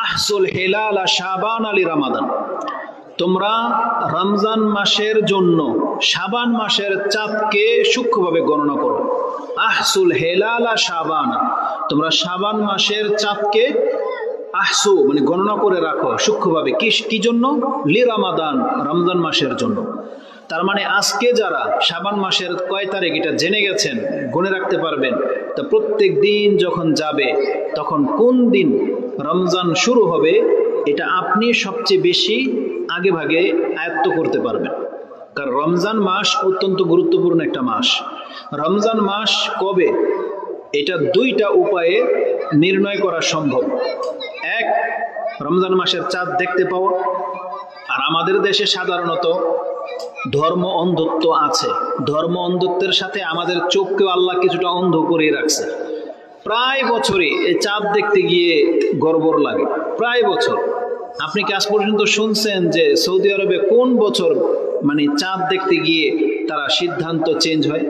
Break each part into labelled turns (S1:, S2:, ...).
S1: আহসুল হিলালা শাবান আলি রমাদান, তোমরা রমজান মাসের জন্য শাবান মাসের চাঁদকে সূক্ষ্মভাবে গণনা করো। আহসুল হেলালা শাবান, তোমরা শাবান মাসের চাঁদকে আহসু মানে গণনা করে রাখো সূক্ষ্মভাবে। কি জন্য? লি রমাদান, রমজান মাসের জন্য। তার মানে আজকে যারা শাবান মাসের কয় তারিখ এটা জেনে গেছেন, গুনে রাখতে পারবেন, তা প্রত্যেক দিন যখন যাবে তখন কোন দিন রমজান শুরু হবে এটা আপনি সবচেয়ে বেশি আগে ভাগে আয়ত্ত করতে পারবেন। কারণ রমজান মাস অত্যন্ত গুরুত্বপূর্ণ একটা মাস। রমজান মাস কবে এটা দুইটা উপায়ে নির্ণয় করা সম্ভব। এক, রমজান মাসের চাঁদ দেখতে পাওয়া। আর আমাদের দেশে সাধারণত ধর্ম অন্ধত্ব আছে। ধর্ম অন্ধত্বের সাথে আমাদের চোখকেও আল্লাহ কিছুটা অন্ধ করে রাখছে। প্রায় বছরই এই চাঁদ দেখতে গিয়ে গড়বড় লাগে, প্রায় বছর। আপনি কি আজ পর্যন্ত শুনছেন যে সৌদি আরবে কোন বছর মানে চাঁদ দেখতে গিয়ে তারা সিদ্ধান্ত চেঞ্জ হয়?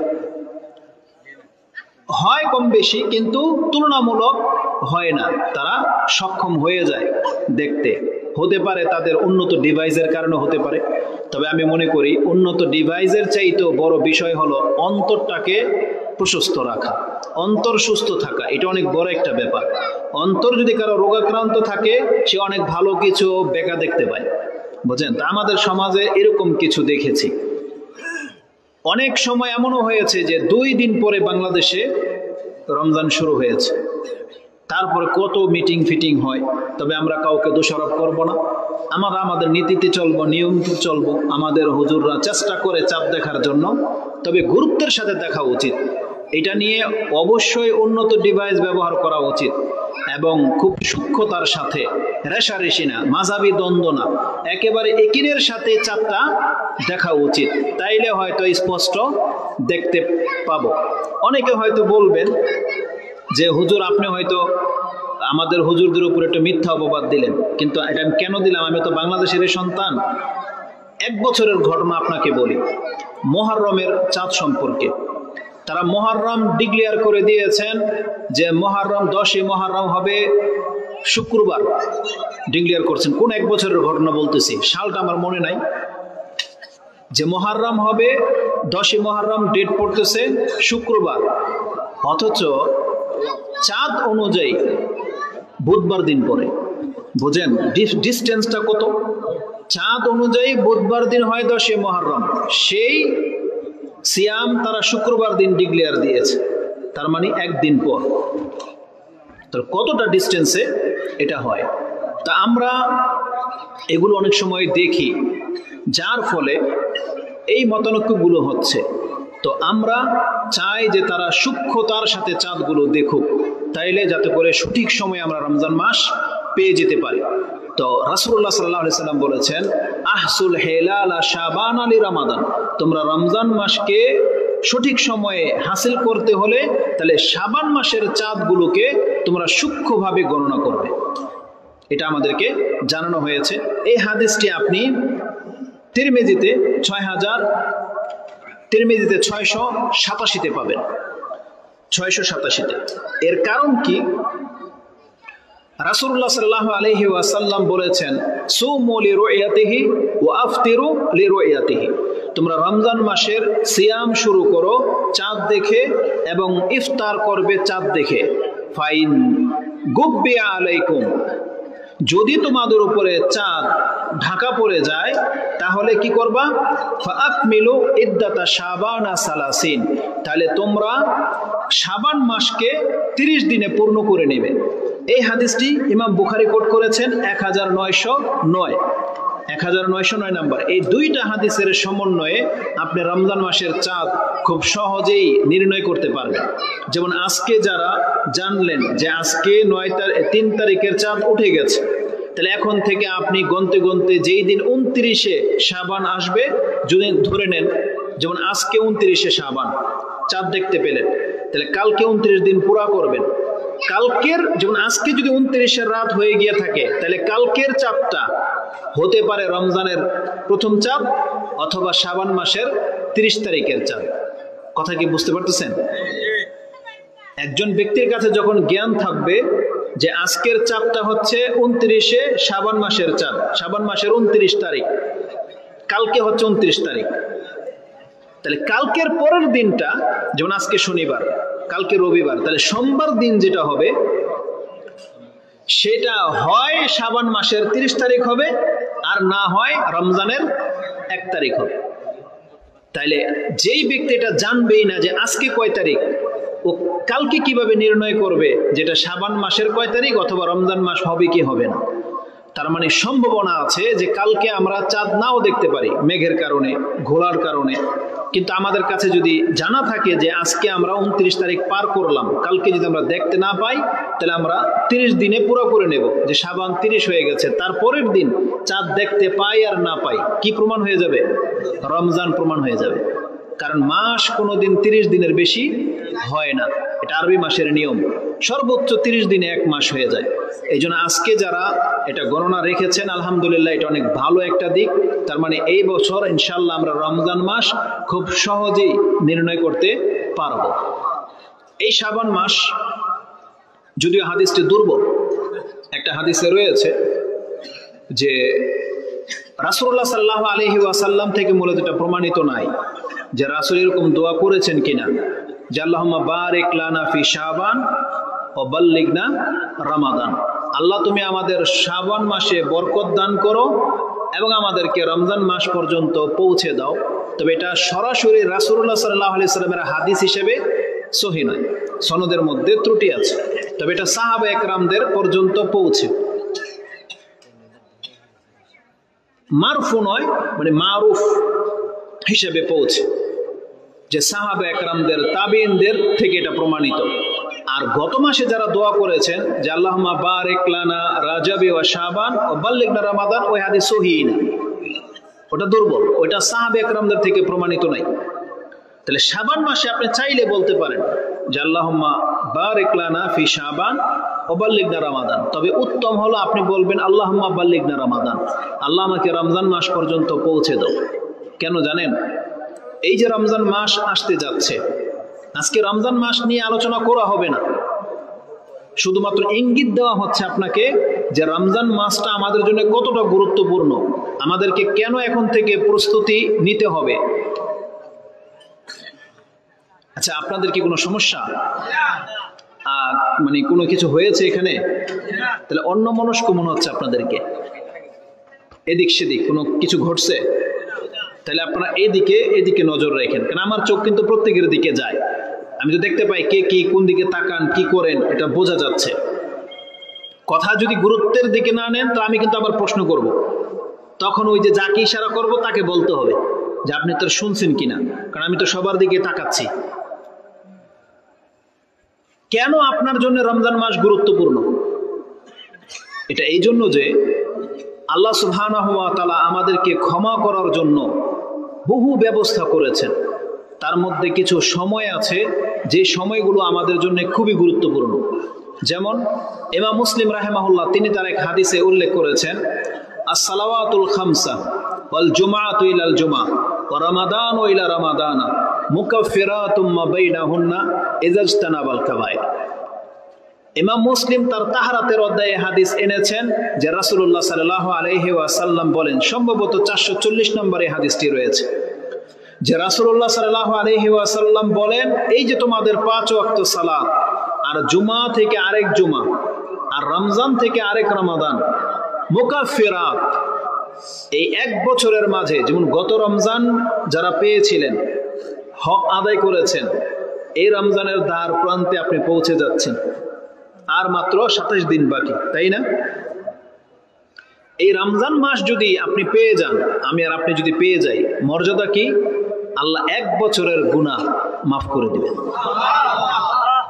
S1: হয় কম বেশি, কিন্তু তুলনামূলক হয় না। তারা সক্ষম হয়ে যায় দেখতে। হতে পারে তাদের উন্নত ডিভাইসের কারণে হতে পারে, তবে আমি মনে করি উন্নত ডিভাইসের চাইতেও বড় বিষয় হলো অন্তরটাকে প্রশস্ত রাখা, অন্তর সুস্থ থাকা। এটা অনেক বড় একটা ব্যাপার। অন্তর যদি কারো রোগাক্রান্ত থাকে, সে অনেক ভালো কিছু বেকা দেখতে পায়, বুঝেন? তা আমাদের সমাজে এরকম কিছু দেখেছি। অনেক সময় এমনও হয়েছে যে 2 দিন পরে বাংলাদেশে রমজান শুরু হয়েছে। তারপরে কত মিটিং ফিটিং হয়, তবে আমরা কাউকে দোষারোপ করব না। আমরা আমাদের নীতিতে চলবো, নিয়মতে চলবো। আমাদের হুজুররা চেষ্টা করে চাঁদ দেখার জন্য, তবে গুরুত্বের সাথে দেখা উচিত। এটা নিয়ে অবশ্যই উন্নত ডিভাইস ব্যবহার করা উচিত এবং খুব সূক্ষ্মতার সাথে, রেশারেশি না, মাঝাবি দ্বন্দ্ব না, একেবারে একিনের সাথে চাঁদটা দেখা উচিত। তাইলে হয়তো স্পষ্ট দেখতে পাবো। অনেকে হয়তো বলবেন যে হুজুর আপনি হয়তো আমাদের হুজুরদের উপর একটা মিথ্যা অপবাদ দিলেন। কিন্তু এটা আমি কেন দিলাম? আমি তো বাংলাদেশের সন্তান। 1 বছরের ঘটনা আপনাকে বলি মুহররমের চাঁদ সম্পর্কে। তারা মুহররম ডিক্লেয়ার করে দিয়েছেন যে মুহররম 10ই মুহররম হবে শুক্রবার, ডিক্লেয়ার করছেন। কোন 1 বছরের ঘটনা বলতেছি, সালটা আমার মনে নাই। যে মুহররম হবে 10ই মুহররম, ডেট পড়তেছে শুক্রবার, অথচ চাঁদ অনুযায়ী বুধবার দিন পরে। বুঝেন ডিস্টেন্সটা কত? চাঁদ অনুযায়ী বুধবার দিন হয় 10ই মুহররম, সেই সিয়াম তারা শুক্রবার দিন ডিক্লেয়ার দিয়েছে। তার মানে 1 দিন পর। তো কতটা ডিস্টেন্সে এটা হয়? তা আমরা এগুলো অনেক সময় দেখি, যার ফলে এই মতানৈক্যগুলো হচ্ছে। তো আমরা চাই যে তারা সূক্ষ্মতার সাথে চাঁদগুলো দেখুক, তাইলে যাতে করে সঠিক সময়ে আমরা রমজান মাস পেয়ে যেতে পারি। তো রাসূলুল্লাহ সাল্লাল্লাহু আলাইহি সাল্লাম বলেছেন, আহসুল হিলালা শাবান আলি রমাদান, তোমরা রমজান মাসকে সঠিক সময়ে হাসিল করতে হলে তাহলে শাবান মাসের চাঁদগুলোকে তোমরা সূক্ষ্মভাবে গণনা করবে। এটা আমাদেরকে জানানো হয়েছে। এই হাদিসটি আপনি তিরমিজিতে 687তে পাবেন, 687তে। এর কারণ কি? রাসূলুল্লাহ সাল্লাল্লাহু আলাইহি ওয়াসাল্লাম বলেছেন, সুমু লিরুয়াতিহি ওয়া আফতিরু লিরুয়াতিহি, তোমরা রমজান মাসের সিয়াম শুরু করো চাঁদ দেখে এবং ইফতার করবে চাঁদ দেখে। ফাইন গুব্বিয়া আলাইকুম, যদি তোমাদের উপরে চাঁদ ঢাকা পড়ে যায় তাহলে কি করবা? ফাআকমিলু ইদ্দাতা শাবানা সালাসিন, তাহলে তোমরা শাবান মাসকে 30 দিনে পূর্ণ করে নেবে। এই হাদিসটি ইমাম বুখারী কোট করেছেন 1909 নাম্বার। এই দুইটা হাদিসের সমন্বয়ে আপনি রমজান মাসের চাঁদ খুব সহজেই নির্ণয় করতে পারবেন। যেমন আজকে যারা জানলেন যে আজকে 3 তারিখের চাঁদ উঠে গেছে, তাহলে এখন থেকে আপনি গনতে গনতে যেই দিন 29শে শাবান আসবে, যদি ধরে নেন যেমন আজকে 29শে শাবান চাঁদ দেখতে পেলেন, তাহলে কালকে 29 দিন পুরা করবেন। কালকের যেমন আজকে যদি 29এর রাত হয়ে গিয়ে থাকে, তাহলে কালকের চাঁদটা হতে পারে রমজানের প্রথম চাঁদ অথবা শাবান মাসের 30 তারিখের চাঁদ। কথা কি বুঝতে পারতেছেন? একজন ব্যক্তির কাছে যখন জ্ঞান থাকবে যে আজকের চাঁদটা হচ্ছে 29শে শাবান মাসের চাঁদ, শাবান মাসের 29 তারিখ, কালকে হচ্ছে 29 তারিখ। তাহলে কালকের পরের দিনটা, যেমন আজকে শনিবার, কালকে রবিবার, তাহলে সোমবার দিন যেটা হবে সেটা হয় শাবান মাসের 30 তারিখ হবে, আর না হয় রমজানের 1 তারিখ হবে। তাইলে যেই ব্যক্তি এটা জানবেই না যে আজকে কয় তারিখ, ও কালকে কিভাবে নির্ণয় করবে যেটা শাবান মাসের কয় তারিখ অথবা রমজান মাস হবে কি হবে না? তার মানে সম্ভাবনা আছে যে কালকে আমরা চাঁদ নাও দেখতে পারি মেঘের কারণে, ঘোলার কারণে। কিন্তু আমাদের কাছে যদি জানা থাকে যে আজকে আমরা 29 তারিখ পার করলাম, কালকে যদি আমরা দেখতে না পাই তাহলে আমরা 30 দিনে পুরো করে নেব যে শাবান 30 হয়ে গেছে। তারপরের দিন চাঁদ দেখতে পাই আর না পাই, কি প্রমাণ হয়ে যাবে? রমজান প্রমাণ হয়ে যাবে। কারণ মাস কোনোদিন 30 দিনের বেশি হয় না, এটা আরবি মাসের নিয়ম। সর্বোচ্চ 30 দিনে 1 মাস হয়ে যায়। এই জন্য আজকে যারা এটা গণনা রেখেছেন আলহামদুলিল্লাহ, এটা অনেক ভালো একটা দিক। তার মানে এই বছর ইনশাল্লাহ আমরা রমজান মাস খুব সহজেই নির্ণয় করতে পারব। এই শাবান মাস, যদিও হাদিসটি দুর্বল, একটা হাদিসে রয়েছে যে রাসূলুল্লাহ সাল্লাল্লাহু আলাইহি ওয়াসাল্লাম থেকে মূলত এটা প্রমাণিত নাই যে রাসূল এরকম দোয়া করেছেন কিনা যে আল্লাহুম্মা বারিক লানা ফি শাবান ও বাল্লিগনা রমাদান, আল্লাহ তুমি আমাদের শাবান মাসে বরকত দান করো এবং আমাদেরকে রমজান মাস পর্যন্ত পৌঁছে দাও। তবে এটা সরাসরি রাসূলুল্লাহ সাল্লাল্লাহু আলাইহি ওয়াসাল্লামের হাদিস হিসেবে সহিহ নয়, সনদের মধ্যে ত্রুটি আছে। তবে এটা সাহাবা একরামদের পর্যন্ত পৌঁছে, মারফু নয়, মানে মারুফ হিসেবে পৌঁছে, যে সাহাবা একরামদের, তাবিঈনদের থেকে এটা প্রমাণিত। আর গত মাসে যারা দোয়া করেছেন যে আল্লাহুম্মা বারিক লানা রাজাবি ওয়া শাবান ও বাল্লিগনা রমাদান, ওই হাদিস সহিহ না, ওটা দুর্বল, ওইটা সাহাবা একরামদের থেকে প্রমাণিত নাই। তাহলে শাবান মাসে আপনি চাইলে বলতে পারেন যে আল্লাহুম্মা বারিক লানা ফি শাবান ও বাল্লিগনা রমাদান। তবে উত্তম হলো আপনি বলবেন আল্লাহুম্মা বাল্লিগনা রমাদান, আল্লাহ আমাকে রমজান মাস পর্যন্ত পৌঁছে দাও। কেন জানেন? এই যে রমজান মাস আসতে যাচ্ছে, আজকে রমজান মাস নিয়ে আলোচনা করা হবে না, শুধুমাত্র ইঙ্গিত দেওয়া হচ্ছে আপনাকে যে রমজান মাসটা আমাদের জন্য কতটা গুরুত্বপূর্ণ, আমাদেরকে কেন এখন থেকে প্রস্তুতি নিতে হবে। আচ্ছা, আপনাদের কি কোনো সমস্যা, মানে কোনো কিছু হয়েছে এখানে? তাহলে অন্য মনস্ক মনে হচ্ছে আপনাদেরকে, এদিক সেদিক কোনো কিছু ঘটছে? তাহলে আপনারা এদিকে নজর রাখেন, কারণ আমার চোখ কিন্তু প্রত্যেকের দিকে যায়, আমি তো দেখতে পাই কে কি কোন দিকে তাকান, কি করেন, এটা বোঝা যাচ্ছে। কথা যদি গুরুত্বের দিকে না নেন তো আমি কিন্তু আবার প্রশ্ন করব, তখন ওই যে যাকে ইশারা করব তাকে বলতে হবে যে আপনি তো শুনছেন কিনা, কারণ আমি তো সবার দিকে তাকাচ্ছি। কেন আপনার জন্য রমজান মাস গুরুত্বপূর্ণ? এটা এই জন্য যে আল্লাহ সুবহানাহু ওয়া তাআলা আমাদেরকে ক্ষমা করার জন্য বহু ব্যবস্থা করেছেন। তার মধ্যে কিছু সময় আছে যে সময়গুলো আমাদের জন্য খুবই গুরুত্বপূর্ণ। যেমন ইমাম মুসলিম রাহিমাহুল্লাহ তিনি তার এক হাদিসে উল্লেখ করেছেন, as-salawatul khamsa wal jumu'atu ila al-jumu'ah wa ramadanu ila ramadana mukaffiratun ma bainahunna idza ijtanabal kaba'ir। ইমাম মুসলিম তার তাহারাতের অধ্যায়ে হাদিস এনেছেন যে রাসূলুল্লাহ সাল্লাল্লাহু আলাইহি ওয়াসাল্লাম বলেন, সম্ভবত 440 নম্বরে হাদিসটি রয়েছে, যে রাসূলুল্লাহ সাল্লাল্লাহু আলাইহি ওয়াসাল্লাম বলেন, এই যে তোমাদের 5 ওয়াক্ত সালাত, আর জুমা থেকে আরেক জুমা, আর রমজান থেকে আরেক রমাদান, মুকাফফিরাত, এই 1 বছরের মাঝে, যেমন গত রমজান যারা পেয়েছিলেন, হক আদায় করেছেন, এই রমজানের দ্বার প্রান্তে আপনি পৌঁছে যাচ্ছেন, আর মাত্র 27 দিন বাকি, তাই না? এই রমজান মাস যদি আপনি পেয়ে যান, আমি আর আপনি যদি পেয়ে যাই, মর্যাদা কি? আল্লাহ 1 বছরের গুনাহ মাফ করে দিবেন।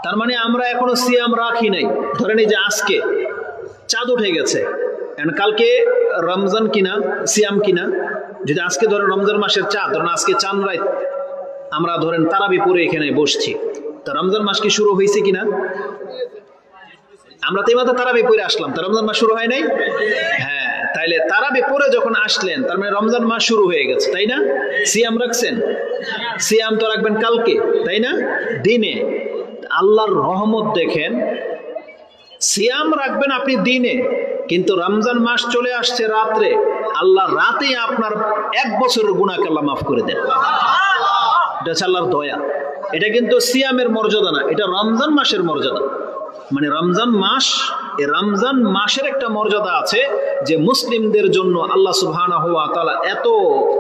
S1: তার মানে আমরা এখনো সিয়াম রাখি নাই, ধরেন এই যে আজকে চাঁদ উঠে গেছে, কালকে রমজান কিনা সিয়াম কিনা, যদি আজকে ধরেন রমজান মাসের চাঁদ, ধরেন আজকে চাঁদ রাত, আমরা ধরেন তারাবি পড়ে এখানে বসছি, তা রমজান মাস কি শুরু হয়েছে কিনা? আমরা তো এইমাত্র তারাবি পড়ে আসলাম, তা রমজান মাস শুরু হয় নাই? হ্যাঁ, তাইলে তারাবি পড়ে যখন আসলেন তার মানে রমজান মাস শুরু হয়ে গেছে, তাই না? সিয়াম রাখছেন, সিয়াম তো রাখবেন কালকে, তাই না? দিনে। আল্লাহর রহমত দেখেন, সিয়াম রাখবেন আপনি দিনে, কিন্তু রমজান মাস চলে আসছে রাত্রে, আল্লাহ রাতে আপনার 1 বছরের গুনাহ আল্লাহ মাফ করে দেন। এটা হচ্ছে আল্লাহর দয়া। এটা কিন্তু সিয়ামের মর্যাদা না, এটা রমজান মাসের মর্যাদা। মানে রমজান মাস, এই রমজান মাসের একটা মর্যাদা আছে যে মুসলিমদের জন্য আল্লাহ সুবহানাহু ওয়া তাআলা এত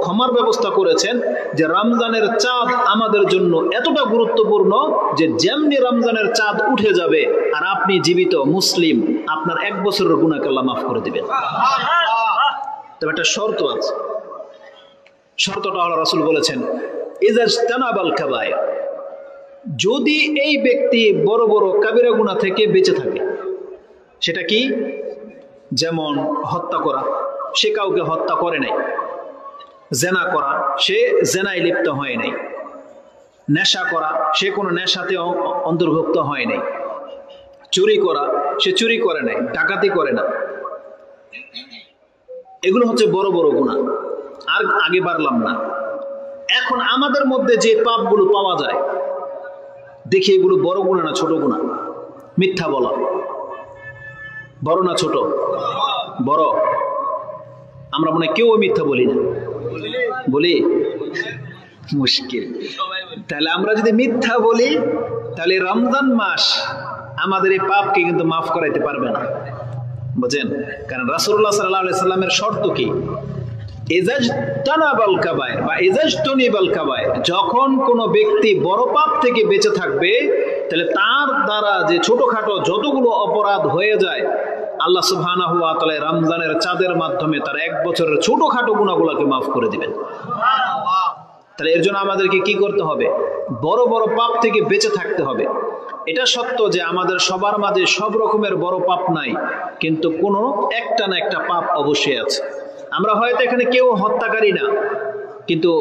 S1: ক্ষমার ব্যবস্থা করেছেন যে রমজানের চাঁদ আমাদের জন্য এতটা গুরুত্বপূর্ণ যে যেমনি রমজানের চাঁদ উঠে যাবে আর আপনি জীবিত মুসলিম, আপনার 1 বছরের গুনাহ আল্লাহ মাফ করে দিবেন। তবে একটা শর্ত আছে, শর্তটা হলো রাসূল বলেছেন ইজাজতানাবাল কাবায়ের, যদি এই ব্যক্তি বড় বড় কাবিরা গুনাহ থেকে বেঁচে থাকে। সেটা কি? যেমন হত্যা করা, সে কাউকে হত্যা করে নাই। জেনা করা, সে জেনায় লিপ্ত হয় নাই। নেশা করা, সে কোনো নেশাতে অন্তর্ভুক্ত হয় নাই। চুরি করা, সে চুরি করে নাই, ডাকাতি করে না। এগুলো হচ্ছে বড় বড় গুনাহ। আর আগে বাড়লাম না। এখন আমাদের মধ্যে যে পাপগুলো পাওয়া যায়, দেখি এগুলো বড় গুনাহ না ছোট গুনাহ? মিথ্যা বলা বড় না ছোট? বড়। আমরা মনে কেউ মিথ্যা বলি না, বলি? মুশকিল। তাহলে আমরা যদি মিথ্যা বলি, তাহলে রমজান মাস আমাদের এই পাপকে কিন্তু মাফ করাইতে পারবে না, বুঝেন? কারণ রাসূলুল্লাহ সাল্লাল্লাহু আলাইহি সাল্লামের শর্ত কি? ইজাজতানাবাল কাবায়ের বা ইজাজতুনিবাল কাবায়ের, যখন কোনো ব্যক্তি বড় পাপ থেকে বেঁচে থাকবে, তাহলে তার দ্বারা যে ছোটখাটো যতগুলো অপরাধ হয়ে যায়, আল্লাহ সুবহানাহু ওয়া তাআলা রমজানের চাঁদের মাধ্যমে তার 1 বছরের ছোটখাটো গুনাহগুলোকে মাফ করে দিবেন। তাহলে এর জন্য আমাদেরকে কি করতে হবে? বড় বড় পাপ থেকে বেঁচে থাকতে হবে। এটা সত্য যে আমাদের সবার মাঝে সব রকমের বড় পাপ নাই, কিন্তু কোনো একটা না একটা পাপ অবশ্যই আছে। আমরা হয়তো এখানে কেউ হত্যাকারী না, কিন্তু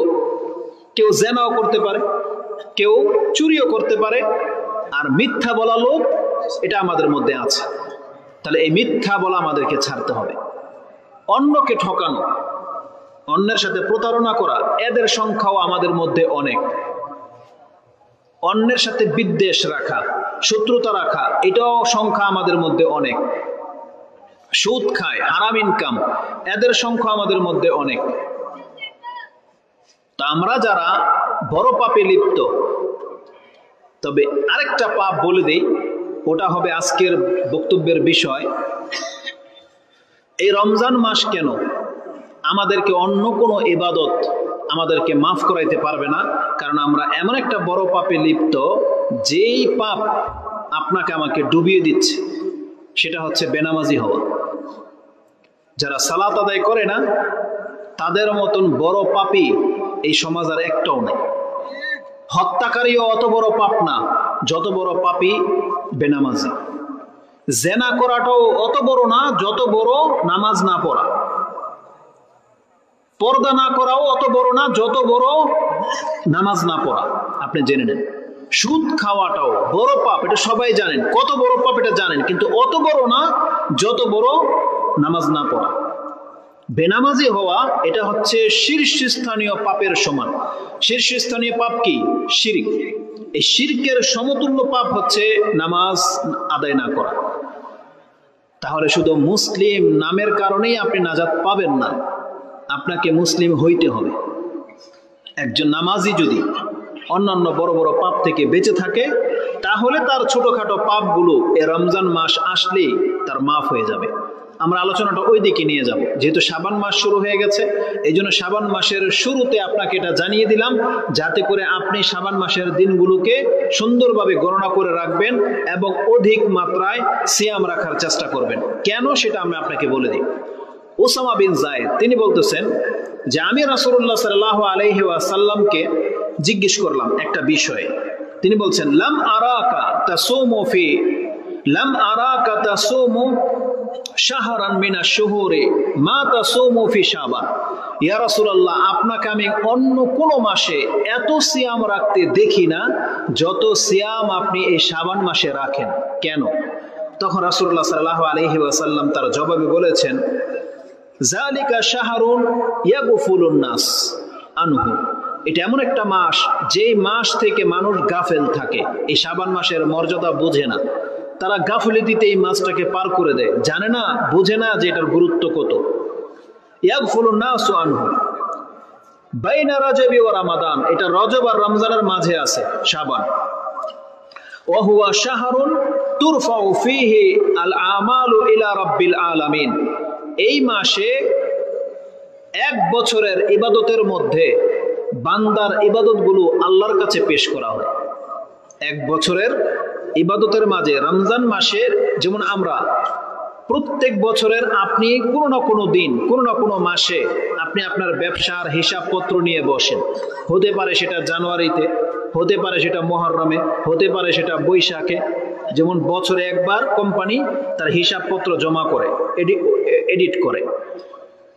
S1: কেউ জেনাও করতে পারে, কেউ চুরিও করতে পারে, আর মিথ্যা বলা লোক এটা আমাদের মধ্যে আছে। তাহলে এই মিথ্যা বলা আমাদেরকে ছাড়তে হবে। অন্যকে ঠকানো, অন্যের সাথে প্রতারণা করা, এদের সংখ্যাও আমাদের মধ্যে অনেক। অন্যের সাথে বিদ্বেষ রাখা, শত্রুতা রাখা, এটাও সংখ্যা আমাদের মধ্যে অনেক। সুদ খায়, হারাম ইনকাম, এদের সংখ্যা আমাদের মধ্যে অনেক। তা আমরা যারা বড় পাপে লিপ্ত, তবে আরেকটা পাপ বলে দেই, ওটা হবে আজকের বক্তব্যের বিষয়। এই রমজান মাস কেন আমাদেরকে অন্য কোনো ইবাদত আমাদেরকে মাফ করাইতে পারবে না? কারণ আমরা এমন একটা বড় পাপে লিপ্ত, যেই পাপ আপনাকে আমাকে ডুবিয়ে দিচ্ছে, সেটা হচ্ছে বেনামাজি হওয়া। যারা সালাত আদায় করে না, তাদের মতন বড় পাপী এই সমাজ আর একটাও নেই। হত্যাকারীও অত বড় পাপ না যত বড় পাপী বেনামাজি। জেনা করাটাও অত বড় না যত বড় নামাজ না পড়া। পর্দা না করাও অত বড় না যত বড় নামাজ না পড়া। আপনি জেনে নেন। সুদ খাওয়াটাও বড় পাপ, এটা সবাই জানেন। কত বড় পাপ এটা জানেন, কিন্তু অত বড় না যত বড় নামাজ না পড়া। বেনামাজি হওয়া এটা হচ্ছে শীর্ষস্থানীয় পাপের সমান। শীর্ষস্থানীয় পাপ কি? শিরক। এই শিরকের সমতুল্য পাপ হচ্ছে নামাজ আদায় না করা। তাহলে শুধু মুসলিম নামের কারণেই আপনি নাজাত পাবেন না, আপনাকে মুসলিম হইতে হবে। একজন নামাজি যদি অন্যান্য বড় বড় পাপ থেকে বেঁচে থাকে, তাহলে তার ছোটখাটো পাপগুলো এ রমজান মাস আসলেই তার মাফ হয়ে যাবে। আমরা আলোচনাটা ওই দিকে নিয়ে যাব। যেহেতু শাবান মাস শুরু হয়ে গেছে, এই জন্য শাবান মাসের শুরুতে আপনাকে এটা জানিয়ে দিলাম, যাতে করে আপনি শাবান মাসের দিনগুলোকে সুন্দরভাবে গণনা করে রাখবেন এবং অধিক মাত্রায় সিয়াম রাখার চেষ্টা করবেন। কেন সেটা আমি আপনাকে বলে দিই। উসামা বিন যায়েদ তিনি বলতেছেন যে আমি রাসূলুল্লাহ সাল্লাল্লাহু আলাইহি ওয়াসাল্লামকে জিজ্ঞেস করলাম একটা বিষয়ে। তিনি বলছেন লাম আরাকা তাসুমু শাহরান মিনাশ শুহুরি মা তাসুমু ফি শাবান। ইয়া রাসূলুল্লাহ, আপনাকে আমি অন্য কোন মাসে এত সিয়াম রাখতে দেখি না যত সিয়াম আপনি এই শাবান মাসে রাখেন, কেন? তখন রাসূলুল্লাহ সাল্লাল্লাহু আলাইহি ওয়াসাল্লাম তার জবাবে বলেছেন যালিকা শাহরুন ইয়াগফুলুন নাস আনহু। এটা এমন একটা মাস, যেই মাস থেকে মানুষ গাফেল থাকে, এই শাবান মাসের মর্যাদা বোঝে না। তারা গাফিলতিতে এই মাসটাকে পার করে দেয়, জানে না, বোঝে না যে এটার গুরুত্ব কত। ইয়াগফুলুন নাসু আনহু বাইনা রাজবি ওয়া রমাদান, এটা রজব আর রমজানের মাঝে আছে শাবান। ওয়া হুয়া শাহরুন তুরফাউ ফীহি আল আমালু ইলা রাব্বিল আলামিন, এই মাসে এক বছরের ইবাদতের মধ্যে বান্দার ইবাদতগুলো আল্লাহর কাছে পেশ করা হয়। এক বছরের ইবাদতের মাঝে রমজান মাসে, যেমন আমরা প্রত্যেক বছরের আপনি কোনো না কোনো দিন, কোনো না কোনো মাসে আপনি আপনার ব্যবসার হিসাবপত্র নিয়ে বসেন। হতে পারে সেটা জানুয়ারিতে, হতে পারে সেটা মুহররমে, হতে পারে সেটা বৈশাখে। যেমন বছরে একবার কোম্পানি তার হিসাবপত্র জমা করে, এডিট করে।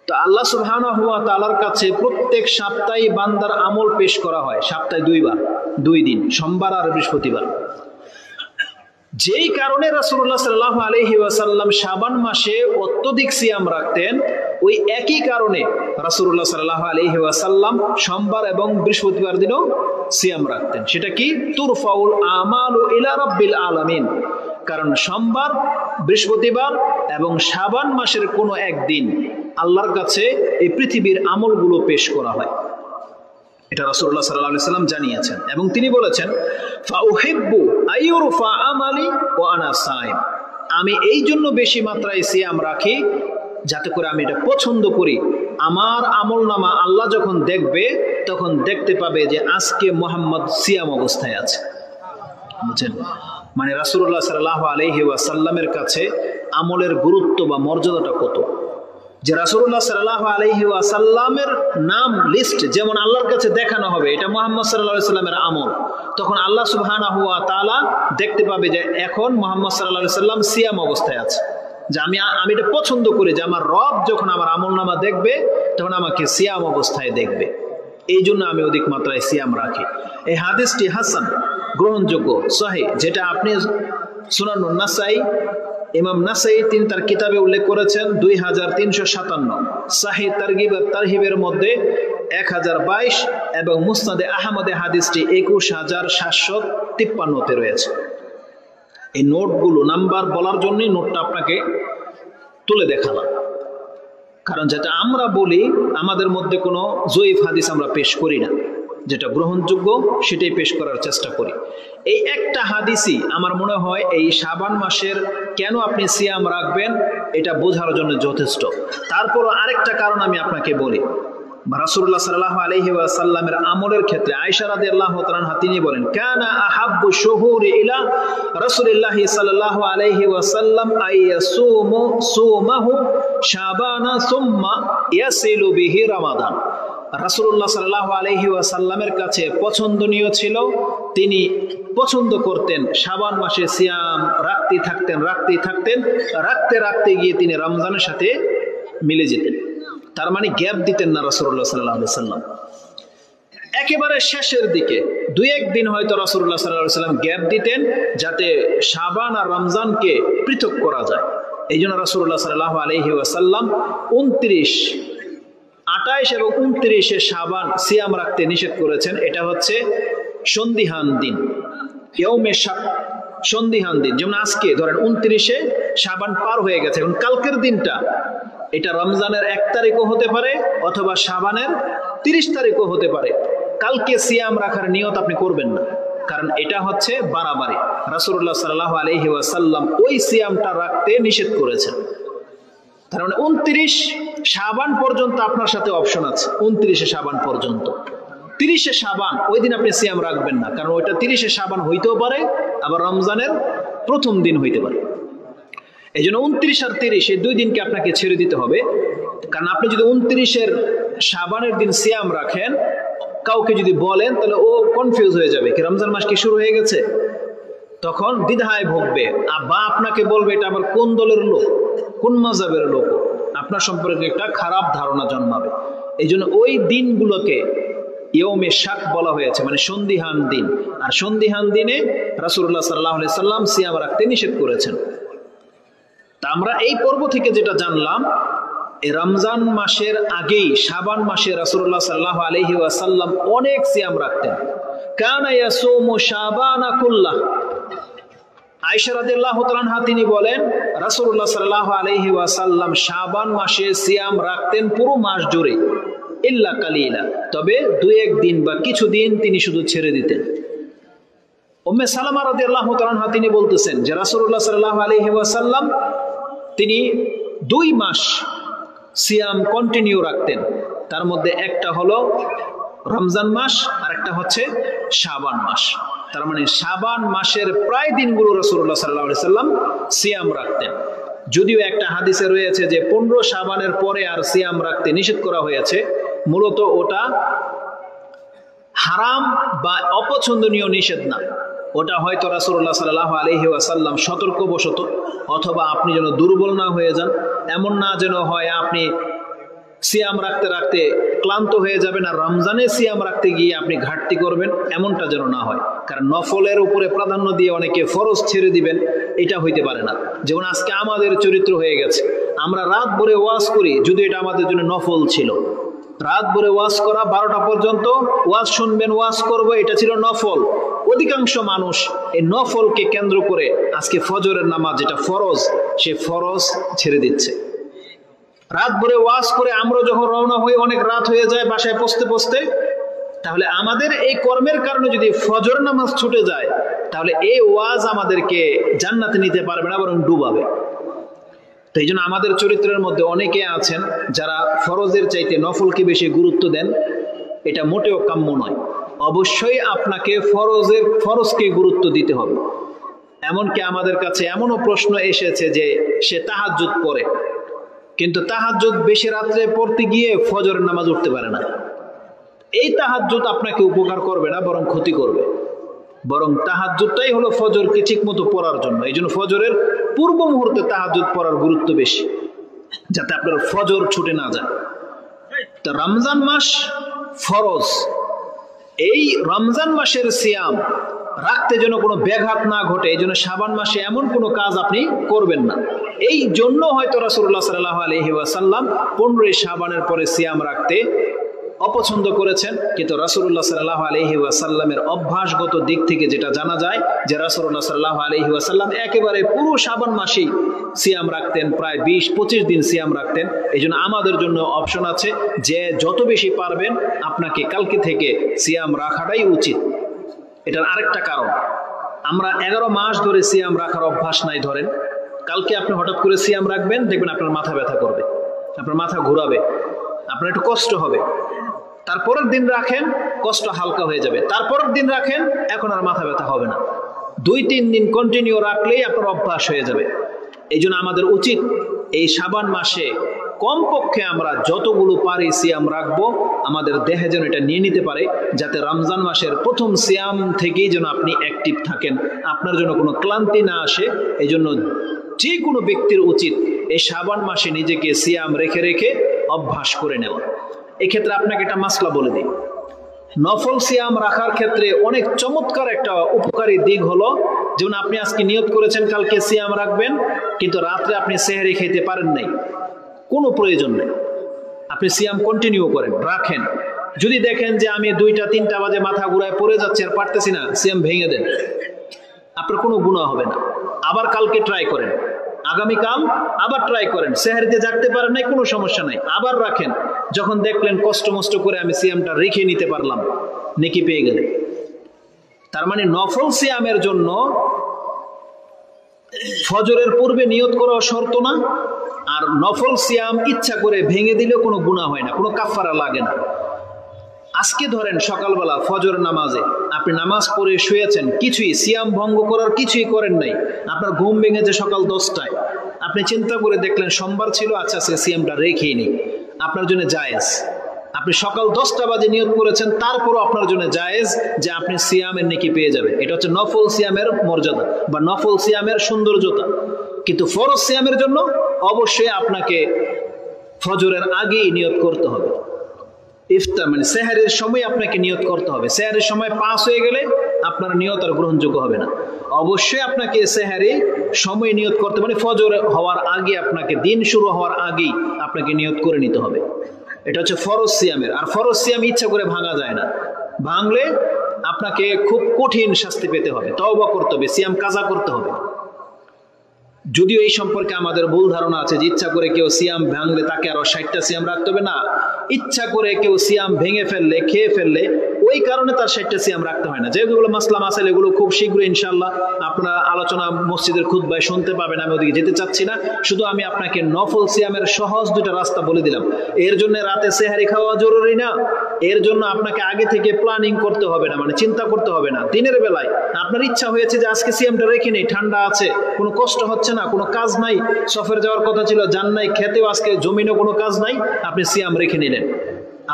S1: তো আল্লাহ সুবহানাহু ওয়া তাআলার কাছে প্রত্যেক সপ্তাহে বান্দার আমল পেশ করা হয়, সপ্তাহে দুইবার, 2 দিন, সোমবার আর বৃহস্পতিবার। যেই কারণে রাসূলুল্লাহ সাল্লাল্লাহু আলাইহি ওয়াসাল্লাম শাবান মাসে অত্যধিক সিয়াম রাখতেন, ওই একই কারণে রাসূলুল্লাহ সাল্লাল্লাহু আলাইহি ওয়াসাল্লাম সোমবার এবং বৃহস্পতিবার দিনও সিয়াম রাখতেন। সেটা কি? তুরফাউল আমালু ইলা রাব্বিল আলামিন, কারণ সোমবার, বৃহস্পতিবার এবং শাবান মাসের কোনো একদিন আল্লাহর কাছে এই পৃথিবীর আমলগুলো পেশ করা হয়। এটা রাসূলুল্লাহ সাল্লাল্লাহু আলাইহি ওয়াসাল্লাম জানিয়েছেন এবং তিনি বলেছেন, ফাউহিব্বু আইয়ুরফা আমালি ওয়া আনা সাইম, আমি এই জন্য বেশি মাত্রায় সিয়াম রাখি যাতে করে আমি এটা পছন্দ করি, আমার আমলনামা আল্লাহ যখন দেখবে তখন দেখতে পাবে যে আজকে মুহাম্মদ সিয়াম অবস্থায় আছে। বুঝছেন? মানে রাসূলুল্লাহ সাল্লাল্লাহু আলাইহি ওয়াসাল্লামের কাছে আমলের গুরুত্ব বা মর্যাদাটা কত, যে রাসূলুল্লাহ সাল্লাল্লাহু আলাইহি ওয়াসাল্লামের নাম লিস্ট যেমন আল্লাহর কাছে দেখানো হবে এটা মুহাম্মদ সাল্লাল্লাহু আলাইহি ওয়াসাল্লামের আমল, তখন আল্লাহ সুবহানাহু ওয়া তাআলা দেখতে পাবে যে এখন মুহাম্মদ সাল্লাল্লাহু আলাইহি ওয়াসাল্লাম সিয়াম অবস্থায় আছে। যে আমি এটা পছন্দ করি যে আমার রব যখন আমার আমলনামা দেখবে তখন আমাকে সিয়াম অবস্থায় দেখবে, এই জন্য আমি অধিক মাত্রায় সিয়াম রাখি। এই হাদিসটি হাসান, গ্রহণযোগ্য, সহিহ, যেটা আপনি সুনানুন নাসাই, ইমাম নাসাই তিনি তার কিতাবে উল্লেখ করেছেন 2357, সাহিহ তারগিব আর তারহিবের মধ্যে 1022 এবং মুসনাদে আহমদে হাদিসটি 21753 রয়েছে। এই নোটগুলো নাম্বার বলার জন্যই নোটটা আপনাকে তুলে দেখালাম, কারণ যেটা আমরা বলি আমাদের মধ্যে কোনো জয়ীফ হাদিস আমরা পেশ করি না, যেটা গ্রহণযোগ্য সেটাই পেশ করার চেষ্টা করি। এই একটা হাদিসই আমার মনে হয় এই শাবান মাসের কেন আপনি সিয়াম রাখবেন এটা বোঝার জন্য যথেষ্ট। তারপর আরেকটা কারণ আমি আপনাকে বলি, রাসূলুল্লাহ সাল্লাল্লাহু আলাইহি ওয়াসাল্লামের আমলের ক্ষেত্রে আয়েশা রাদিয়াল্লাহু তাআলা আনহা তিনি বলেন, কানা আহাব্বু শুহুরি ইলা রাসূলিল্লাহ সাল্লাল্লাহু আলাইহি ওয়াসাল্লাম আইয়াসুমু সুমাহু শাবানা সুম্মা ইয়াসিলু বিহি রমাদান। রাসূলুল্লাহ সাল্লাল্লাহু আলাইহি ওয়াসাল্লামের কাছে পছন্দনীয় ছিল, তিনি পছন্দ করতেন শাবান মাসে সিয়াম রাখতে থাকতেন, রাখতে রাখতে গিয়ে তিনি রমজানের সাথে মিলে যেতেন। তার মানে গ্যাপ দিতেন না রাসূলুল্লাহ সাল্লাল্লাহু আলাইহি ওয়াসাল্লাম। একেবারে শেষের দিকে 2-1 দিন হয়তো রাসূলুল্লাহ সাল্লাল্লাহু আলাইহি ওয়াসাল্লাম গ্যাপ দিতেন যাতে শাবান আর রমজানকে পৃথক করা যায়। এই জন্য রাসূলুল্লাহ সাল্লাল্লাহু আলাইহি ওয়াসাল্লাম 29, 28 এবং 29 শাবান সিয়াম রাখতে নিষেধ করেছেন। এটা হচ্ছে সন্ধিহান দিন, ইয়ৌমে শাক, সন্ধিহান দিন। যেমন আজকে ধরেন 29 শাবান পার হয়ে গেছে, এখন কালকের দিনটা এটা রমজানের 1 তারিখও হতে পারে অথবা শাবানের 30 তারিখও হতে পারে। কালকে সিয়াম রাখার নিয়ত আপনি করবেন না, কারণ এটা হচ্ছে বাড়াবাড়ি। রাসূলুল্লাহ সাল্লাল্লাহু আলাইহি ওয়াসাল্লাম ওই সিয়ামটা রাখতে নিষেধ করেছেন। তার মানে 29 শাবান পর্যন্ত আপনার সাথে অপশন আছে, 29 শাবান পর্যন্ত। 30 শাবান ওই দিন আপনি সিয়াম রাখবেন না, কারণ ওইটা 30 শাবান হইতেও পারে আবার রমজানের প্রথম দিন হইতে পারে। এই জন্য 29 আর 30 এই 2 দিনকে আপনাকে ছেড়ে দিতে হবে। কারণ আপনি যদি 29 শাবানের দিন সিয়াম রাখেন, কাউকে যদি বলেন তাহলে ও কনফিউজ হয়ে যাবে, কি রমজান মাস কি শুরু হয়ে গেছে, তখন দ্বিধায় ভুগবে, বা আপনাকে বলবে এটা আবার কোন দলের লোক, কোন মাযহাবের লোক, আপনার সম্পর্কে একটা খারাপ ধারণা জন্মাবে। এই জন্য ওই দিনগুলোকে ইয়ৌমে শাক বলা হয়েছে, মানে সন্ধিহান দিন। আর সন্ধিহান দিনে রাসূলুল্লাহ সাল্লাল্লাহু আলাইহি সাল্লাম সিয়াম রাখতে নিষেধ করেছেন। তা আমরা এই পর্ব থেকে যেটা জানলাম, এই রমজান মাসের আগেই শাবান মাসে রাসূলুল্লাহ সাল্লাল্লাহু আলাইহি ওয়াসাল্লাম অনেক সিয়াম রাখতেন। কানা ইয়াসুমু শাবানা কুল্লাহ, আয়েশা রাদিয়াল্লাহু তাআলা আনহা তিনি বলেন রাসূলুল্লাহ সাল্লাল্লাহু আলাইহি ওয়াসাল্লাম শাবান মাসে সিয়াম রাখতেন পুরো মাস জুড়ে, ইল্লা কালিলা, তবে দুই এক দিন বা কিছু দিন তিনি শুধু ছেড়ে দিতেন। উম্মে সালামা রাদিয়াল্লাহু তাআলা আনহা তিনি বলতেছেন যে রাসূলুল্লাহ সাল্লাল্লাহু আলাইহি ওয়াসাল্লাম তিনি 2 মাস সিয়াম কন্টিনিউ রাখতেন। তার মধ্যে একটা হলো রমজান মাস আর একটা হচ্ছে শাবান মাস। তার মানে শাবান মাসের প্রায় দিনগুলো রাসূলুল্লাহ সাল্লাল্লাহু আলাইহি সাল্লাম সিয়াম রাখতেন। যদিও একটা হাদিসে রয়েছে যে 15 শাবানের পরে আর সিয়াম রাখতে নিষেধ করা হয়েছে, মূলত ওটা হারাম বা অপছন্দনীয় নিষেধ না, ওটা হয়তো রাসূলুল্লাহ সাল্লাল্লাহু আলাইহি ওয়াসাল্লাম সতর্কবশত, অথবা আপনি যেন দুর্বল না হয়ে যান, এমন না যেন হয় আপনি সিয়াম রাখতে রাখতে ক্লান্ত হয়ে যাবেন আর রমজানে সিয়াম রাখতে গিয়ে আপনি ঘাটতি করবেন, এমনটা যেন না হয়। কারণ নফলের উপরে প্রাধান্য দিয়ে অনেকে ফরজ ছেড়ে দিবেন, এটা হইতে পারে না। যেমন আজকে আমাদের চরিত্র হয়ে গেছে, আমরা রাত ভরে ওয়াজ করি, যদি এটা আমাদের জন্য নফল ছিল। রাত ভরে ওয়াজ করা, 12টা পর্যন্ত ওয়াজ শুনবেন, ওয়াজ করব, এটা ছিল নফল। অধিকাংশ মানুষ এই নফলকে কেন্দ্র করে আজকে ফজরের নামাজ যেটা ফরজ, সে ফরজ ছেড়ে দিচ্ছে। রাত ভরে ওয়াজ করে আমরা যখন রওনা হই অনেক রাত হয়ে যায় বাসায় পৌঁছতে পৌঁছতে, তাহলে আমাদের এই কর্মের কারণে যদি ফজর নামাজ ছুটে যায়, তাহলে এই ওয়াজ আমাদেরকে জান্নাতে নিতে পারবে না, বরং ডুবাবে। তো এই জন্য আমাদের চরিত্রের মধ্যে অনেকে আছেন যারা ফরজের চাইতে নফলকে বেশি গুরুত্ব দেন, এটা মোটেও কাম্য নয়। অবশ্যই আপনাকে ফরজকে গুরুত্ব দিতে হবে। এমনকি আমাদের কাছে এমনও প্রশ্ন এসেছে যে সে তাহাজ্জুদ পড়ে, কিন্তু তাহাজ্জুদ বেশি রাত্রে পড়তে গিয়ে ফজরের নামাজ উঠতে পারে না। এই তাহাজ্জুদ আপনাকে উপকার করবে না, বরং ক্ষতি করবে। বরং তাহাজ্জুদটাই হলো ফজরকে ঠিক মতো পড়ার জন্য। এই জন্য ফজরের পূর্ব মুহূর্তে তাহাজ্জুদ পড়ার গুরুত্ব বেশি, যাতে আপনার ফজর ছুটে না যায়। তো রমজান মাস ফরজ, এই রমজান মাসের সিয়াম রাখতে যেন কোনো ব্যাঘাত না ঘটে, এই জন্য শাবান মাসে এমন কোনো কাজ আপনি করবেন না। এই জন্য হয়তো রাসূলুল্লাহ সাল্লাল্লাহু আলাইহি ওয়াসাল্লাম 15 শাবানের পরে সিয়াম রাখতে অপছন্দ করেছেন। কিন্তু রাসূলুল্লাহ সাল্লাল্লাহু আলাইহি ওয়াসাল্লামের অভ্যাসগত দিক থেকে যেটা জানা যায় যে রাসূলুল্লাহ সাল্লাল্লাহু আলাইহি ওয়াসাল্লাম একেবারে পুরো শাবান মাসেই সিয়াম রাখতেন, প্রায় 20-25 দিন সিয়াম রাখতেন। এই জন্য আমাদের জন্য অপশন আছে যে যত বেশি পারবেন আপনাকে কালকে থেকে সিয়াম রাখাটাই উচিত। এটার আরেকটা কারণ, আমরা 11 মাস ধরে সিয়াম রাখার অভ্যাস নাই। ধরেন কালকে আপনি হঠাৎ করে সিয়াম রাখবেন, দেখবেন আপনার মাথা ব্যথা করবে, আপনার মাথা ঘোরাবে, আপনার একটু কষ্ট হবে। তারপরের দিন রাখেন, কষ্ট হালকা হয়ে যাবে। তারপরের দিন রাখেন, এখন আর মাথা ব্যথা হবে না। 2-3 দিন কন্টিনিউ রাখলেই আপনার অভ্যাস হয়ে যাবে। এই জন্য আমাদের উচিত এই শাবান মাসে কমপক্ষে আমরা যতগুলো পারি সিয়াম রাখবো, আমাদের দেহে যেন এটা নিয়ে নিতে পারে, যাতে রমজান মাসের প্রথম সিয়াম থেকেই যেন আপনি অ্যাক্টিভ থাকেন, আপনার জন্য কোনো ক্লান্তি না আসে। এই জন্য যে কোনো ব্যক্তির উচিত এই শাবান মাসে নিজেকে সিয়াম রেখে রেখে অভ্যাস করে নেওয়া। এক্ষেত্রে আপনাকে একটা মাসলা বলে দিই, নফল সিয়াম রাখার ক্ষেত্রে অনেক চমৎকার একটা উপকারী দিক হলো, যেমন আপনি আজকে নিয়ত করেছেন কালকে সিয়াম রাখবেন, কিন্তু রাত্রে আপনি সেহরি খেতে পারেন নাই, কোনো প্রয়োজন নেই, আপনি সিয়াম কন্টিনিউ করেন, রাখেন। যদি দেখেন যে আমি 2টা-3টা বাজে মাথা ঘুরায় পড়ে যাচ্ছে আর পারতেছি না, সিয়াম ভেঙে দেন, আপনার কোনো গুনাহ হবে না। আবার কালকে ট্রাই করেন, আগামীকাল আবার ট্রাই করেন, সেহরিতে জাগতে পারেন নাই, কোনো সমস্যা নাই, আবার রাখেন। যখন দেখলেন কষ্ট মষ্ট করে আমি সিয়ামটা রেখে নিতে পারলাম, নেকি পেয়ে গেলেন। তার মানে নফল সিয়ামের জন্য ফজরের পূর্বে নিয়ত করা শর্ত না, আর নফল সিয়াম ইচ্ছা করে ভেঙে দিলেও কোনো গুনাহ হয় না, কোনো কাফারা লাগে না। আজকে ধরেন সকালবেলা ফজর নামাজে আপনি নামাজ পড়ে শুয়েছেন, কিছুই সিয়াম ভঙ্গ করার কিছুই করেন নাই, আপনার ঘুম ভেঙেছে সকাল 10টায়, আপনি চিন্তা করে দেখলেন সোমবার ছিল, আচ্ছা সে সিয়ামটা রেখেই নেই, আপনার জন্য জায়েজ। আপনি সকাল 10টা বাজে নিয়ত করেছেন, তারপরও আপনার জন্য জায়েজ যে আপনি সিয়ামের নেকি পেয়ে যাবেন। এটা হচ্ছে নফল সিয়ামের মর্যাদা বা নফল সিয়ামের সৌন্দর্যতা। কিন্তু ফরজ সিয়ামের জন্য অবশ্যই আপনাকে ফজরের আগেই নিয়ত করতে হবে। ইফতার মানে সেহরের সময় আপনাকে নিয়ত করতে হবে। সেহরের সময় পাস হয়ে গেলে আপনার নিয়ত আর গ্রহণযোগ্য হবে না। অবশ্যই আপনাকে সেহরে সময় নিয়ত করতে, মানে ফজর হওয়ার আগে, আপনাকে দিন শুরু হওয়ার আগেই আপনাকে নিয়ত করে নিতে হবে। এটা হচ্ছে ফরজ সিয়ামের। আর ফরজ সিয়াম ইচ্ছা করে ভাঙা যায় না, ভাঙলে আপনাকে খুব কঠিন শাস্তি পেতে হবে, তওবা করতে হবে, সিয়াম কাজা করতে হবে। যদিও এই সম্পর্কে আমাদের ভুল ধারণা আছে যে ইচ্ছা করে কেউ সিয়াম ভাঙলে তাকে আরো 60টা সিয়াম রাখতে হবে না, ইচ্ছা করে কেউ সিয়াম ভেঙে ফেললে, খেয়ে ফেললে ওই কারণে তার 60টা সিয়াম রাখতে হয় না। যেগুলো মাসলা মাসাইল এগুলো খুব শীঘ্রই ইনশাআল্লাহ আপনারা আলোচনা মসজিদের খুতবায় শুনতে পাবেন, আমি ওদিকে যেতে চাচ্ছি না। শুধু আমি আপনাকে নফল সিয়ামের সহজ দুইটা রাস্তা বলে দিলাম। এর জন্য রাতে সেহারি খাওয়া জরুরি না, এর জন্য আপনাকে আগে থেকে প্ল্যানিং করতে হবে না, মানে চিন্তা করতে হবে না। দিনের বেলায় আপনার ইচ্ছা হয়েছে যে আজকে সিয়ামটা রেখে নেই, ঠান্ডা আছে, কোনো কষ্ট হচ্ছে না, কোনো কাজ নাই, সফর যাওয়ার কথা ছিল যান নাই, খেতেও আজকে জমিনও কোনো কাজ নাই, আপনি সিয়াম রেখে নিলেন,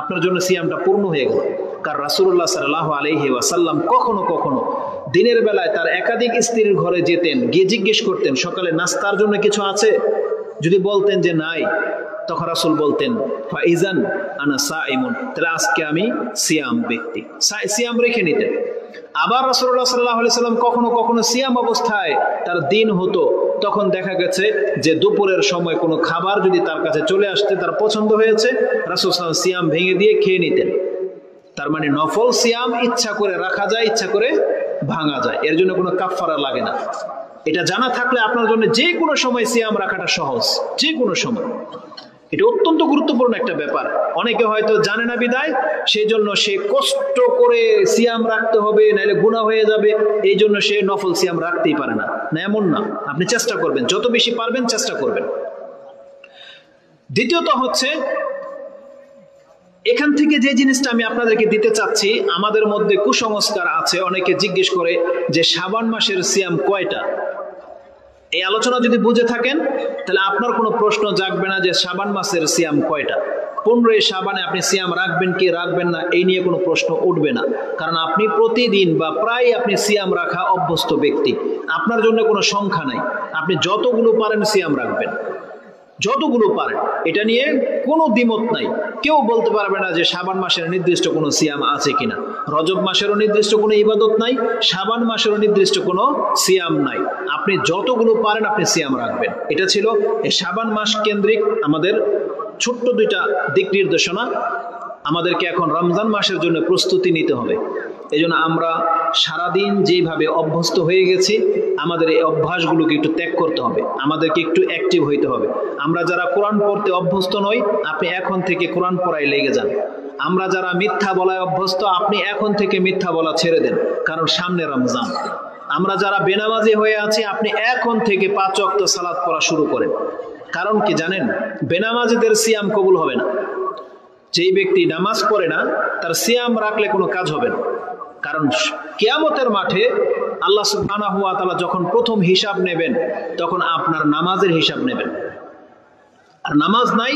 S1: আপনার জন্য সিয়ামটা পূর্ণ হয়ে গেল। কারণ রাসূলুল্লাহ সাল্লাল্লাহু আলাইহি ওয়াসাল্লাম কখনো কখনো দিনের বেলায় তার একাধিক স্ত্রীর ঘরে যেতেন, গিয়ে জিজ্ঞেস করতেন সকালে নাস্তার জন্য কিছু আছে, যদি বলতেন যে নাই, তখন রাসূল বলতেন ফাইজান আনা সাইমুন, তাহলে আজকে আমি সিয়াম ব্যক্তি, সিয়াম রেখে নিতেন। আবার রাসূলুল্লাহ সাল্লাল্লাহু আলাইহি সাল্লাম কখনো কখনো সিয়াম অবস্থায় তার দিন হতো, তখন দেখা গেছে যে দুপুরের সময় কোনো খাবার যদি তার কাছে চলে আসতে তার পছন্দ হয়েছে, রাসূল সাল্লাল্লাহু আলাইহি ওয়াসাল্লাম সিয়াম ভেঙে দিয়ে খেয়ে নিতেন। তার মানে নফল সিয়াম ইচ্ছা করে রাখা যায়, ইচ্ছা করে ভাঙা যায়, এর জন্য কোনো কাফফারা লাগে না। এটা জানা থাকলে আপনার জন্য যে কোনো সময় সিয়াম রাখাটা সহজ, যে কোনো সময়। এটা অত্যন্ত গুরুত্বপূর্ণ একটা ব্যাপার। অনেকে হয়তো জানে না বিদায় সেই জন্য সে কষ্ট করে সিয়াম রাখতে হবে, নাহলে গুনাহ হয়ে যাবে, এই জন্য সে নফল সিয়াম রাখতেই পারে না। না, এমন না, আপনি চেষ্টা করবেন, যত বেশি পারবেন চেষ্টা করবেন। দ্বিতীয়ত হচ্ছে, এখান থেকে যে জিনিসটা আমি আপনাদেরকে দিতে চাচ্ছি, আমাদের মধ্যে কুসংস্কার আছে। অনেকে জিজ্ঞেস করে যে শাবান মাসের সিয়াম কয়টা? এই আলোচনা যদি বুঝে থাকেন তাহলে আপনার কোনো প্রশ্ন জাগবে না যে শাবান মাসের সিয়াম কয়টা। 15 শাবানে আপনি সিয়াম রাখবেন কি রাখবেন না এই নিয়ে কোনো প্রশ্ন উঠবে না, কারণ আপনি প্রতিদিন বা প্রায় আপনি সিয়াম রাখা অভ্যস্ত ব্যক্তি, আপনার জন্য কোনো সংখ্যা নাই। আপনি যতগুলো পারেন সিয়াম রাখবেন, যতগুলো পারেন, এটা নিয়ে কোনো দ্বিমত নাই। কেউ বলতে পারবে না যে শাবান মাসের নির্দিষ্ট কোনো সিয়াম আছে কিনা। রজব মাসেরও নির্দিষ্ট কোনো ইবাদত নাই, শাবান মাসেরও নির্দিষ্ট কোনো সিয়াম নাই। আপনি যতগুলো পারেন আপনি সিয়াম রাখবেন। এটা ছিল এই শাবান মাস কেন্দ্রিক আমাদের ছোট্ট দুইটা দিক নির্দেশনা। আমাদেরকে এখন রমজান মাসের জন্য প্রস্তুতি নিতে হবে। এই জন্য আমরা সারাদিন যেভাবে অভ্যস্ত হয়ে গেছি, আমাদের এই অভ্যাসগুলোকে একটু ত্যাগ করতে হবে, আমাদেরকে একটু অ্যাক্টিভ হইতে হবে। আমরা যারা কোরআন পড়তে অভ্যস্ত নই, আপনি এখন থেকে কোরআন পড়ায় লেগে যান। আমরা যারা মিথ্যা বলায় অভ্যস্ত, আপনি এখন থেকে মিথ্যা বলা ছেড়ে দেন, কারণ সামনে রমজান। আমরা যারা বেনামাজি হয়ে আছি, আপনি এখন থেকে 5 ওয়াক্ত সালাত পড়া শুরু করেন। কারণ কি জানেন? বেনামাজিদের সিয়াম কবুল হবে না। যেই ব্যক্তি নামাজ পড়ে না তার সিয়াম রাখলে কোনো কাজ হবে না। কারণ কিয়ামতের মাঠে আল্লাহ সুবহানাহু ওয়া তাআলা যখন প্রথম হিসাব নেবেন, তখন আপনার নামাজের হিসাব নেবেন। আর নামাজ নাই,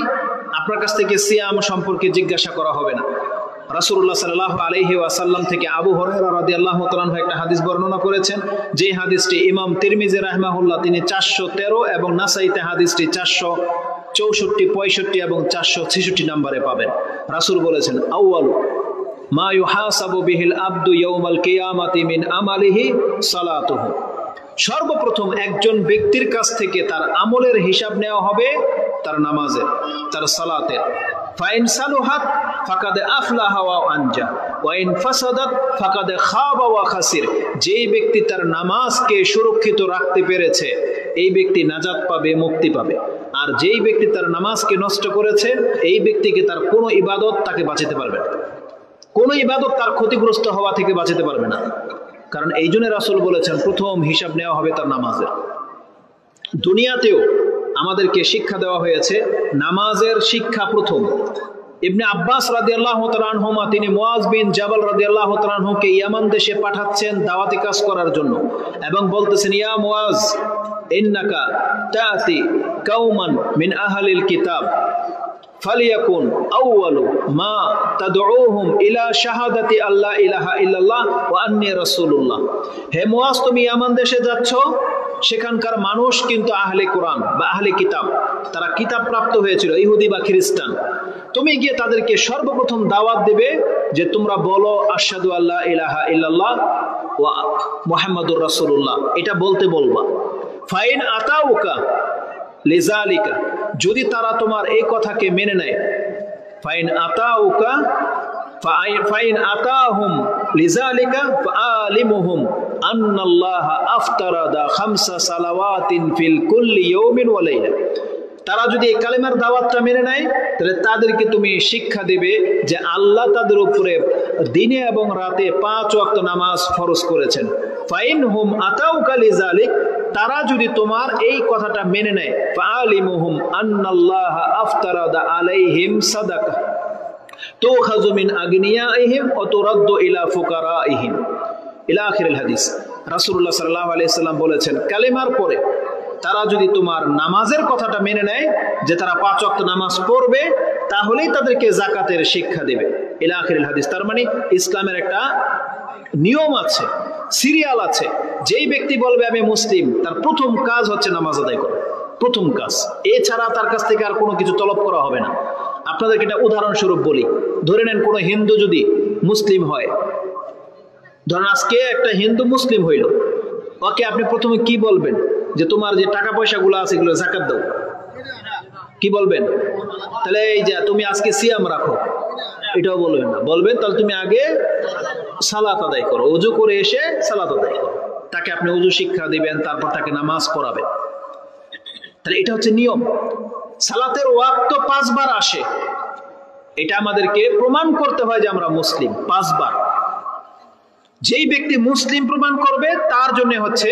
S1: আপনার কাছ থেকে সিয়াম সম্পর্কে জিজ্ঞাসা করা হবে না। রাসূলুল্লাহ সাল্লাল্লাহু আলাইহি ওয়াসাল্লাম থেকে আবু হুরায়রা রাদিয়াল্লাহু তাআলা আনহু একটা হাদিস বর্ণনা করেছেন, যে হাদিসটি ইমাম তিরমিজি রাহিমাহুল্লাহ তিনি 413 এবং নাসাইতে হাদিসটি 464, 65 এবং 466 নম্বরে পাবেন। রাসূল বলেছেন, আউয়ালু মা ইউহাসাবু বিহিল আবদু ইয়াউমাল কিয়ামাতি মিন আমালিহি সালাতুহু। সর্বপ্রথম একজন ব্যক্তির কাছ থেকে তার আমলের হিসাব নেওয়া হবে তার নামাজের, তার সালাতের। ফাইন সালুহাত ফাকাদ আফলাহা ওয়া আনজা ওয়া ইন ফাসাদাত ফাকাদ খাবা ওয়া খাসির। যেই ব্যক্তি তার নামাজকে সুরক্ষিত রাখতে পেরেছে, এই ব্যক্তি নাজাত পাবে, মুক্তি পাবে। আর যেই ব্যক্তি তার নামাজকে নষ্ট করেছে, এই ব্যক্তিকে তার কোনো ইবাদত তাকে বাঁচাতে পারবে না, কোনো ইবাদত তার ক্ষতিগ্রস্ত হওয়া থেকে বাঁচাতে পারবে না। কারণ এই জন্য রাসূল বলেছেন প্রথম হিসাব নেওয়া হবে তার নামাজের। দুনিয়াতেও আমাদেরকে শিক্ষা দেওয়া হয়েছে, নামাজের শিক্ষা প্রথম। ইবনে আব্বাস রাদিয়াল্লাহু তাআলা আনহুমা তিনি মুআজ বিন জাবাল রাদিয়াল্লাহু তাআলা আনহুকে ইয়ামান দেশে পাঠাচ্ছেন দাওয়াতি কাজ করার জন্য, এবং বলতেছেন, ইয়া মুআজ ইন্নাকা তাতি কাওমান মিন আহলিল কিতাব ফালিয়াকুন আউয়ালু মা তাদউহুম ইলা শাহাদাতি আল্লা ইলাহা ইল্লাল্লাহ ওয়া আন্নী রাসূলুল্লাহ। হে মুআজ, তুমি ইয়ামান দেশে যাচ্ছ, সেখানকার মানুষ কিন্তু আহলে কোরআন বা আহলে কিতাব, তারা কিতাব প্রাপ্ত হয়েছিল, ইহুদি বা খ্রিস্টান। তুমি গিয়ে তাদেরকে সর্বপ্রথম দাওয়াত দেবে যে তোমরা বলো আশহাদু আল্লা ইলাহা ইল্লাল্লাহ ওয়া মুহাম্মাদুর রাসূলুল্লাহ, এটা বলতে বলবা। ফাইন আতাউকা লিজালিকা, যদি তারা তোমার এই কথাকে মেনে নেয়, ফাইন আতাউকা ফাইন আতাহুম লিযালিকা ফাআলিমুহুম আন্নাল্লাহা আফতারাদা খামসা সালাওয়াতিন ফিল কুল্লি ইয়াউমিন ওয়া লাইলা। তারা যদি এই কালেমার দাওয়াতটা মেনে নেয় তাহলে তাদেরকে তুমি শিক্ষা দেবে যে আল্লাহ তাদের উপরে দিনে এবং রাতে 5 ওয়াক্ত নামাজ ফরজ করেছেন। ফাইনহুম আতাউকা লিযালিক, তারা যদি তোমার এই কথাটা মেনে নেয়, ফাআলিমুহুম আন্নাল্লাহা আফতারাদা আলাইহিম সাদাকা তুখাযু মিন আগনিয়াইহিম ওয়া তুরাদ্দু ইলা ফুকারাইহিম ইলা আখিরিল হাদিস। রাসূলুল্লাহ সাল্লাল্লাহু আলাইহি সাল্লাম বলেছেন, কালেমার পরে তারা যদি তোমার নামাজের কথাটা মেনে নেয় যে তারা 5 ওয়াক্ত নামাজ পড়বে, তাহলেই তাদেরকে যাকাতের শিক্ষা দেবে ইলা আখিরিল হাদিস। তার মানে ইসলামের একটা নিয়ম আছে, সিরিয়াল আছে। যেই ব্যক্তি বলবে আমি মুসলিম, তার প্রথম কাজ হচ্ছে নামাজ আদায় করা, প্রথম কাজ। এছাড়া তার কাছ থেকে আর কোনো কিছু তলব করা হবে না। আপনাদেরকে একটা উদাহরণস্বরূপ বলি, ধরে নেন কোনো হিন্দু যদি মুসলিম হয়, ধরেন আজকে একটা হিন্দু মুসলিম হইল, ওকে আপনি প্রথমে কি বলবেন? যে তোমার যে টাকা পয়সাগুলো আছে এগুলো যাকাত দাও, কি বলবেন? তাহলে এই যে তুমি আজকে সিয়াম রাখো, এটাও বলবেন না। বলবেন তাহলে তুমি আগে সালাত আদায় করো, ওযু করে এসে সালাত আদায় করো। তাকে আপনি ওযু শিক্ষা দিবেন, তারপর তাকে নামাজ পড়াবেন। তাহলে এটা হচ্ছে নিয়ম। সালাতের ওয়াক্ত 5 বার আসে, এটা আমাদেরকে প্রমাণ করতে হয় যে আমরা মুসলিম। 5 বার যেই ব্যক্তি মুসলিম প্রমাণ করবে তার জন্য হচ্ছে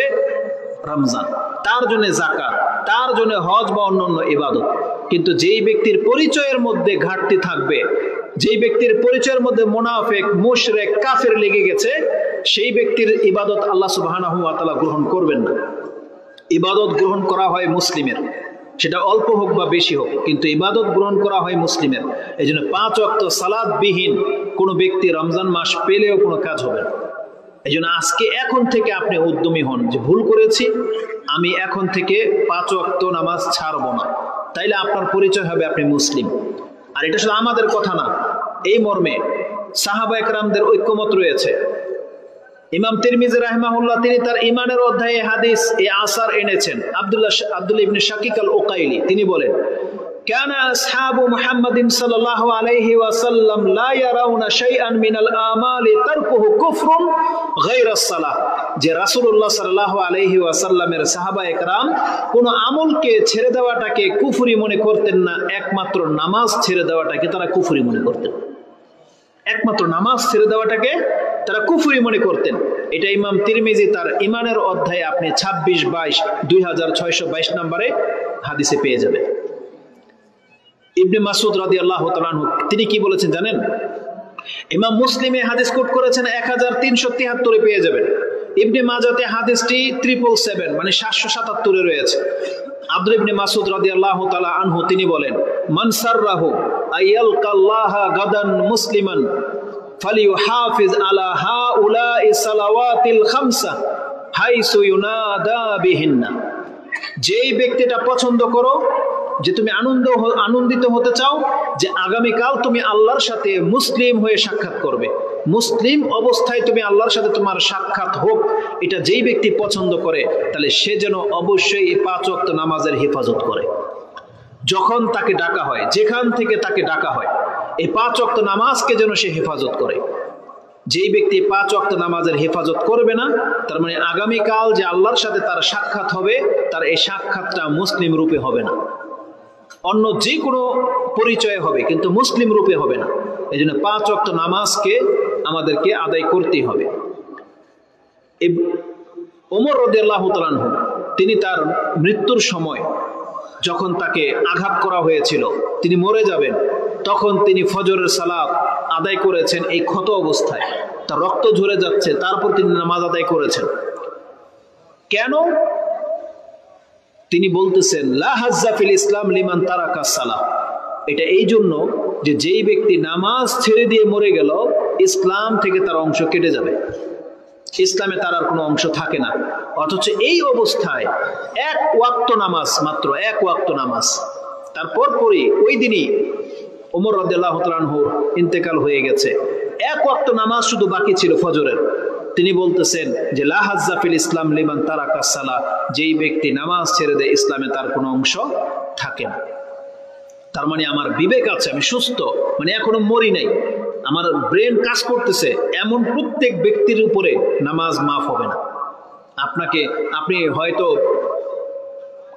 S1: রমজান, তার জন্য যাকাত, তার জন্য হজ বা অন্যান্য ইবাদত। কিন্তু যেই ব্যক্তির পরিচয়ের মধ্যে ঘাটতি থাকবে, যেই ব্যক্তির পরিচয়ের মধ্যে মুনাফিক, মুশরিক, কাফের লেগে গেছে, সেই ব্যক্তির ইবাদত আল্লাহ সুবহানাহু ওয়া তাআলা গ্রহণ করবেন না। ইবাদত গ্রহণ করা হয় মুসলিমের, সেটা অল্প হোক বা বেশি হোক, কিন্তু ইবাদত গ্রহণ করা হয় মুসলিমের। এই জন্য 5 ওয়াক্ত সালাত বিহীন কোনো ব্যক্তি রমজান মাস পেলেও কোনো কাজ হবে না। এই জন্য আজকে এখন থেকে আপনি উদ্যমী হন যে ভুল করেছি, আমি এখন থেকে 5 ওয়াক্ত নামাজ ছাড়বো না। তাইলে আপনার পরিচয় হবে আপনি মুসলিম। আর এটা শুধু আমাদের কথা না, এই মর্মে সাহাবা একরামদের ঐক্যমত রয়েছে। ইমাম তিরমিজি রাহিমাহুল্লাহ তিনি তার ঈমানের অধ্যায়ে হাদিস এই আসার এনেছেন। আব্দুল্লাহ ইবনে শাকিক আল উকাইলি তিনি বলেন, কানা আসহাবু মুহাম্মাদিন সাল্লাল্লাহু আলাইহি ওয়াসাল্লাম লা ইয়ারাউনা শাইআন মিনাল আমালি তারকুহু কুফরুন গায়রাস সালাহ। যে রাসূলুল্লাহ সাল্লাল্লাহু আলাইহি ওয়াসাল্লামের সাহাবা একরাম কোন আমলকে ছেড়ে দেওয়াটাকে কুফরি মনে করতেন না, একমাত্র নামাজ ছেড়ে দেওয়াটাকে তারা কুফরি মনে করতেন। একমাত্র নামাজ ছেড়ে দেওয়াটাকে তারা কুফরি মনে করতেন। এটা ইমাম তিরমিজি তার ঈমানের অধ্যায়ে আপনি 26-22 2622 নম্বরে হাদিসে পেয়ে যাবেন। ইবনে মাসউদ রাদিয়াল্লাহু তাআলা আনহু তিনি কি বলেছেন জানেন? ইমাম মুসলিমে হাদিস কোট করেছেন 1373 এ পেয়ে যাবেন। ইবনে মাজাতে হাদিসটি 777 মানে 777 এ রয়েছে। আব্দুল্লাহ ইবনে মাসউদ রাদিয়াল্লাহু তাআলা আনহু তিনি বলেন, মান সাররাহু আইয়ালকাল্লাহা গাদান মুসলিমান ফালিউহাফিজ আলা হাউলাই সালাওয়াতিল খামসা হাইসু ইউনাদা বিহিন্না। যেই ব্যক্তিটা পছন্দ করো যে তুমি আনন্দিত হতে চাও যে আগামীকাল তুমি আল্লাহর সাথে মুসলিম হয়ে সাক্ষাৎ করবে, মুসলিম অবস্থায় তুমি আল্লাহর সাথে তোমার সাক্ষাৎ হোক, এটা যেই ব্যক্তি পছন্দ করে তাহলে সে যেন অবশ্যই এই 5 ওয়াক্ত নামাজের হেফাজত করে। যখন তাকে ডাকা হয়, যেখান থেকে তাকে ডাকা হয়, এই 5 ওয়াক্ত নামাজকে যেন সে হেফাজত করে। যেই ব্যক্তি 5 ওয়াক্ত নামাজের হেফাজত করবে না, তার মানে আগামীকাল যে আল্লাহর সাথে তার সাক্ষাৎ হবে, তার এই সাক্ষাৎটা মুসলিম রূপে হবে না, অন্য যে কোনো পরিচয় হবে, কিন্তু মুসলিম রূপে হবে না। এই জন্য 5 ওয়াক্ত নামাজকে আমাদেরকে আদায় করতেই হবে। ওমর রাদিয়াল্লাহু তাআলা আনহু তিনি তার মৃত্যুর সময় যখন তাকে আঘাত করা হয়েছিল, তিনি মরে যাবেন, তখন তিনি ফজরের সালাত আদায় করেছেন এই ক্ষত অবস্থায়, তার রক্ত ঝরে যাচ্ছে, তারপর তিনি নামাজ আদায় করেছেন। কেন? তিনি বলতেছেন লা হাজ্জা ফিল ইসলাম লিমান তারাকা সালাহ। এটা এই জন্য যে যেই ব্যক্তি নামাজ ছেড়ে দিয়ে মরে গেল, ইসলাম থেকে তার অংশ কেটে যাবে, ইসলামে তার আর কোনো অংশ থাকে না। অথচ এই অবস্থায় 1 ওয়াক্ত নামাজ, মাত্র 1 ওয়াক্ত নামাজ, তারপর পরই ওই দিনই ওমর রাদিয়াল্লাহু তাআলা আনহুর ইন্তেকাল হয়ে গেছে, 1 ওয়াক্ত নামাজ শুধু বাকি ছিল ফজরের। তিনি বলতেছেন যে লা হাজ্জা ফিল ইসলাম লিমান তারাকা সালাহ, যেই ব্যক্তি নামাজ ছেড়ে দেয় ইসলামে তার কোনো অংশ থাকে না। তার মানে আমার বিবেক আছে, আমি সুস্থ, মানে এখনো মরি নাই, আমার ব্রেন কাজ করতেছে, এমন প্রত্যেক ব্যক্তির উপরে নামাজ মাফ হবে না। আপনি হয়তো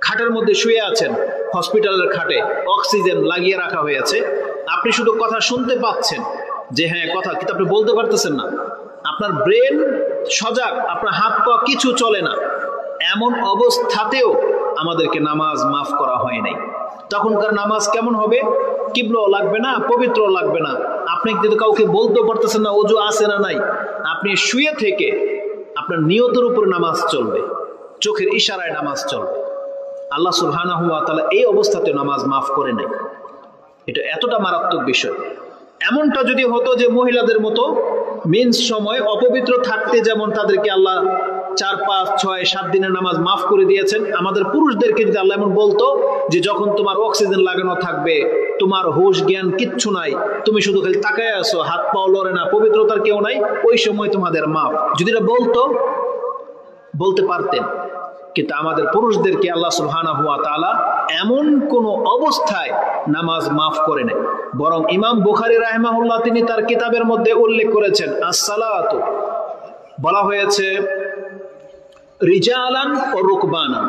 S1: খাটের মধ্যে শুয়ে আছেন, হসপিটালের খাটে অক্সিজেন লাগিয়ে রাখা হয়েছে, আপনি শুধু কথা শুনতে পাচ্ছেন যে হ্যাঁ কথা, কিন্তু আপনি বলতে পারতেছেন না। আপনার ব্রেন সজাগ, আপনার হাত পা কিছু চলে না, এমন অবস্থাতেও আমাদেরকে নামাজ মাফ করা হয় নাই। তখনকার নামাজ কেমন হবে? কিবলাও লাগবে না, পবিত্র লাগবে না, আপনি কিন্তু কাউকে বলতেও পারতেছেন না ওযু আছে না নাই। আপনি শুয়ে থেকে আপনার নিয়তের উপর নামাজ চলবে, চোখের ইশারায় নামাজ চলবে। আল্লাহ সুবহানাহু ওয়া তাআলা এই অবস্থাতে নামাজ মাফ করে নাই। এটা এতটা মারাত্মক বিষয়। এমনটা যদি হতো যে মহিলাদের মতো মেন্স সময় অপবিত্র থাকতে যেমন তাদেরকে আল্লাহ 4, 5, 6, 7 দিনের নামাজ মাফ করে দিয়েছেন, আমাদের পুরুষদেরকে যদি আল্লাহ এমন বলতো যে যখন তোমার অক্সিজেন লাগানো থাকবে, তোমার হুঁশ জ্ঞান কিচ্ছু নাই, তুমি শুধু খালি তাকায় আসো, হাত পাও লড়ে না, পবিত্রতার কেউ নাই, ওই সময় তোমাদের মাফ, যদি এটা বলতে পারতেন। কিন্তু আমাদের পুরুষদেরকে আল্লাহ সুবহানাহু ওয়া তাআলা এমন কোন অবস্থায় নামাজ মাফ করে নাই। বরং ইমাম বুখারী রাহিমাহুল্লাহ তিনি তার কিতাবের মধ্যে উল্লেখ করেছেন, as-সালাতু বলা হয়েছে রিজালান ও রুকবানান।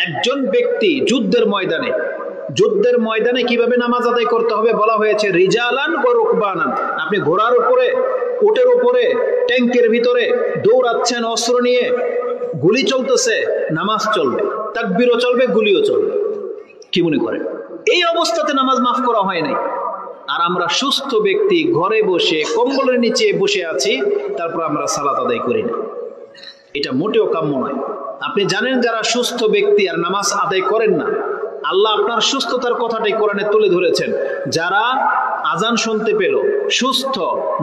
S1: একজন ব্যক্তি যুদ্ধের ময়দানে কিভাবে নামাজ আদায় করতে হবে বলা হয়েছে রিজালান ও রুকবানান। আপনি ঘোড়ার উপরে, উটের উপরে, ট্যাঙ্কের ভিতরে দৌড়াচ্ছেন অস্ত্র নিয়ে, গুলি চলতেছে, নামাজ চলবে, তাকবীরও চলবে, গুলিও চলবে। কি মনে করেন? এই অবস্থাতে নামাজ মাফ করা হয় নাই। আর আমরা সুস্থ ব্যক্তি ঘরে বসে কম্বলের নিচে বসে আছি, তারপর আমরা সালাত আদায় করি না। এটা মোটেও কাম্য নয়। আপনি জানেন যারা সুস্থ ব্যক্তি আর নামাজ আদায় করেন না, আল্লাহ আপনার সুস্থতার কথাটাই কোরআনে তুলে ধরেছেন। যারা আজান শুনতে পেল, সুস্থ,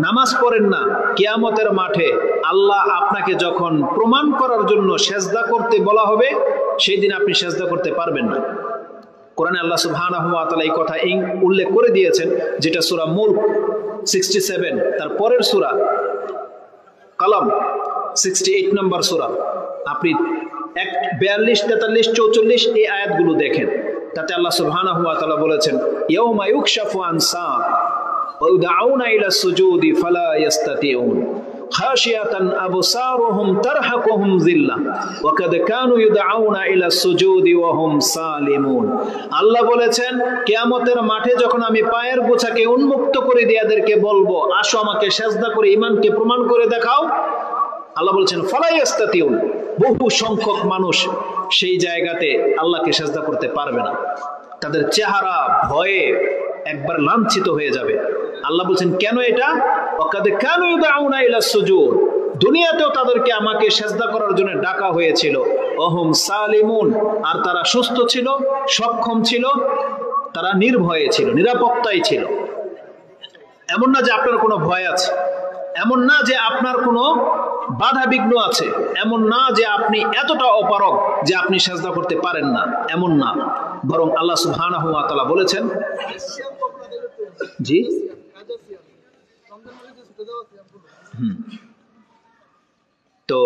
S1: নামাজ পড়েন না, কিয়ামতের মাঠে আল্লাহ আপনাকে যখন প্রমাণ করার জন্য সেজদা করতে বলা হবে, সেই দিন আপনি সেজদা করতে পারবেন না। কোরআনে আল্লাহ সুবহানাহু ওয়া তাআলা এই কথা উল্লেখ করে দিয়েছেন, যেটা সূরা মুলক 67, তার পরের সূরা কলম 68 নম্বর সূরা। আপনি 42, 43, 44 এই আয়াতগুলো দেখেন, তাতে আল্লাহ সুবহানাহু ওয়া তাআলা বলেছেন ইয়াউমা ইউকশাফু আন সাক ওয়া ইউদআউনা ইলা সুজুদি ফালা ইস্তাতিউন খাশিয়াতান আবসারুহুম তারহাকুহুম যিল্লাহ ওয়া কাদ কানু ইউদআউনা ইলা সুজুদি ওয়া হুম সালিমুন। আল্লাহ বলেছেন কিয়ামতের মাঠে যখন আমি পায়ের গোছাকে উন্মুক্ত করে দিয়ে এদেরকে বলবো আসো আমাকে সেজদা করে ঈমানকে প্রমাণ করে দেখাও, আল্লাহ বলেছেন ফালা ইস্তাতিউন, বহু সংখ্যক মানুষ সেই জায়গাতে আল্লাহকে সেজদা করতে পারবে না। তাদের চেহারা ভয়ে একবার লাঞ্ছিত হয়ে যাবে। আল্লাহ বলছেন কেন এটা? ওয়াকাদ কানু ইউদআউনা ইলা সুজুদ, দুনিয়াতেও তাদেরকে আমাকে সেজদা করার জন্য ডাকা হয়েছিল, ওহুম সালিমুন, আর তারা সুস্থ ছিল, সক্ষম ছিল, তারা নির্ভয়ে ছিল, নিরাপত্তায় ছিল। এমন না যে আপনার কোনো ভয় আছে, এমন না যে আপনার কোনো বাধা বিঘ্ন আছে, এমন না যে আপনি এতটা অপারগ যে আপনি সেজদা করতে পারেন না, এমন না। বরং আল্লাহ সুবহানাহু ওয়া তাআলা বলেছেন, জি তো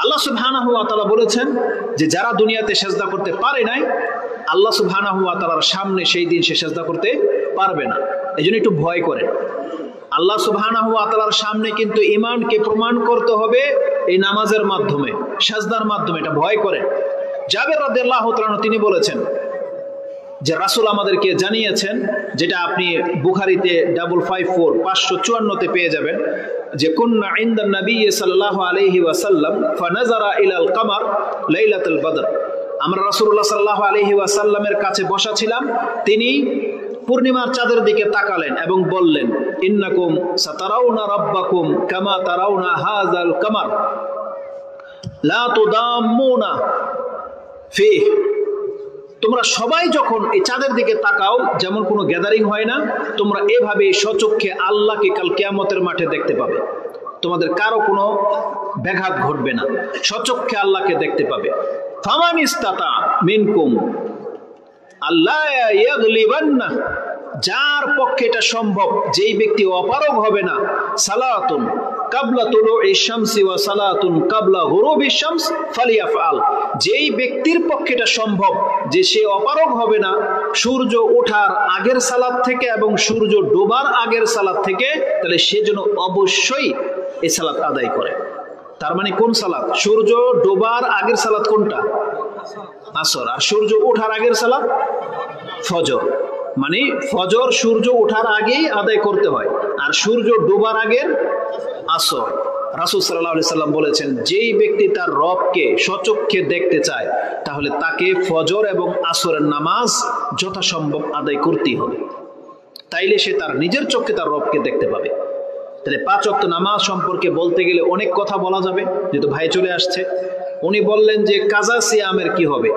S1: আল্লাহ সুবহানাহু ওয়া তাআলা বলেছেন যে যারা দুনিয়াতে সেজদা করতে পারে নাই, আল্লাহ সুবহানাহু ওয়া তাআলার সামনে সেই দিন সে সেজদা করতে পারবে না। এজন্য একটু ভয় করেন। আল্লাহ সুবহানাহু ওয়া তাআলার সামনে কিন্তু ঈমানকে প্রমাণ করতে হবে এই নামাজের মাধ্যমে, সাজদার মাধ্যমে। এটা ভয় করেন। জাবের রাদিয়াল্লাহু তাআলা তিনি বলেছেন যে রাসূল আমাদেরকে জানিয়েছেন, যেটা আপনি বুখারীতে 554 পেয়ে যাবেন, যে কুন্না ইনদান নবী সাল্লাল্লাহু আলাইহি ওয়াসাল্লাম ফানাযারা ইলাল কমার লাইলাতুল বদর। আমরা রাসূলুল্লাহ সাল্লাল্লাহু আলাইহি ওয়াসাল্লামের কাছে বসা ছিলাম, তিনি পূর্ণিমার চাঁদের দিকে তাকালেন এবং বললেন ইন্নাকুম সাতারাউনা রাব্বাকুম কামা তারাউনা হাযাল কমার লা তুদাম্মুনা ফিহি। তোমরা সবাই যখন এই চাঁদের দিকে তাকাও, যেমন কোনো গ্যাদারিং হয় না, তোমরা এভাবে সচক্ষে আল্লাহকে কাল কিয়ামতের মাঠে দেখতে পাবে। তোমাদের কারো কোনো ব্যাঘাত ঘটবে না, সচক্ষে আল্লাহকে দেখতে পাবে। ফামান ইস্তাতা মিনকুম আল্লাহ ইয়াগলিবান্না যার পক্ষে এটা সম্ভব, যেই ব্যক্তি অপারগ হবে না, সালাতুন কাবলা তুলুই শামসি ওয়া সালাতুন কাবলা গুরুবি শামস ফালিয়াফআল, যেই ব্যক্তির পক্ষে এটা সম্ভব যে সে অপারগ হবে না সূর্য ওঠার আগের সালাত থেকে এবং সূর্য ডোবার আগের সালাত থেকে, তাহলে সে যেন অবশ্যই এই সালাত আদায় করে। তার মানে কোন সালাত? সূর্য ডোবার আগের সালাত কোনটা? আসর। আর সূর্য ওঠার আগের সালাত ফজর। মানে ফজর সূর্য ওঠার আগেই আদায় করতে হয়, আর সূর্য ডোবার আগের আসর। রাসূল সাল্লাল্লাহু আলাইহি সাল্লাম বলেছেন, যেই ব্যক্তি তার রবকে স্বচক্ষে দেখতে চায় তাহলে তাকে ফজর এবং আসরের নামাজ যথাসম্ভব আদায় করতেই হবে, তাইলে সে তার নিজের চোখে তার রবকে দেখতে পাবে। তাহলে 5 ওয়াক্ত নামাজ সম্পর্কে বলতে গেলে অনেক কথা বলা যাবে, যেহেতু ভাই চলে আসছে। উনি বললেন যে কাজা সিয়ামের কি হবে।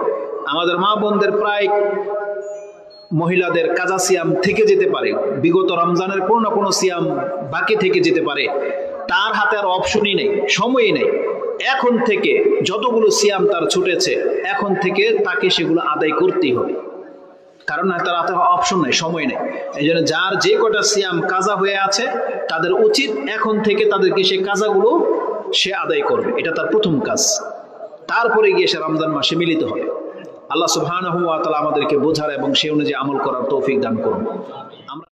S1: আমাদের মা বোনদের প্রায় মহিলাদের কাজা সিয়াম থেকে যেতে পারে, বিগত রমজানের কোনো না কোনো সিয়াম বাকি থেকে যেতে পারে, তার হাতে আর অপশনই নেই, সময়ই নেই। এখন থেকে যতগুলো সিয়াম তার ছুটেছে, এখন থেকে তাকে সেগুলো আদায় করতেই হবে, কারণ তার হাতে অপশন নেই, সময় নেই। এই জন্য যার যে কটা সিয়াম কাজা হয়ে আছে তাদের উচিত এখন থেকে তাদেরকে সে কাজাগুলো সে আদায় করবে, এটা তার প্রথম কাজ। তারপরে গিয়ে সে রমজান মাসে মিলিত হবে। আল্লাহ সুবহানাহু ওয়া তাআলা আমাদেরকে বোঝার এবং সে অনুযায়ী আমল করার তৌফিক দান করুন। আমরা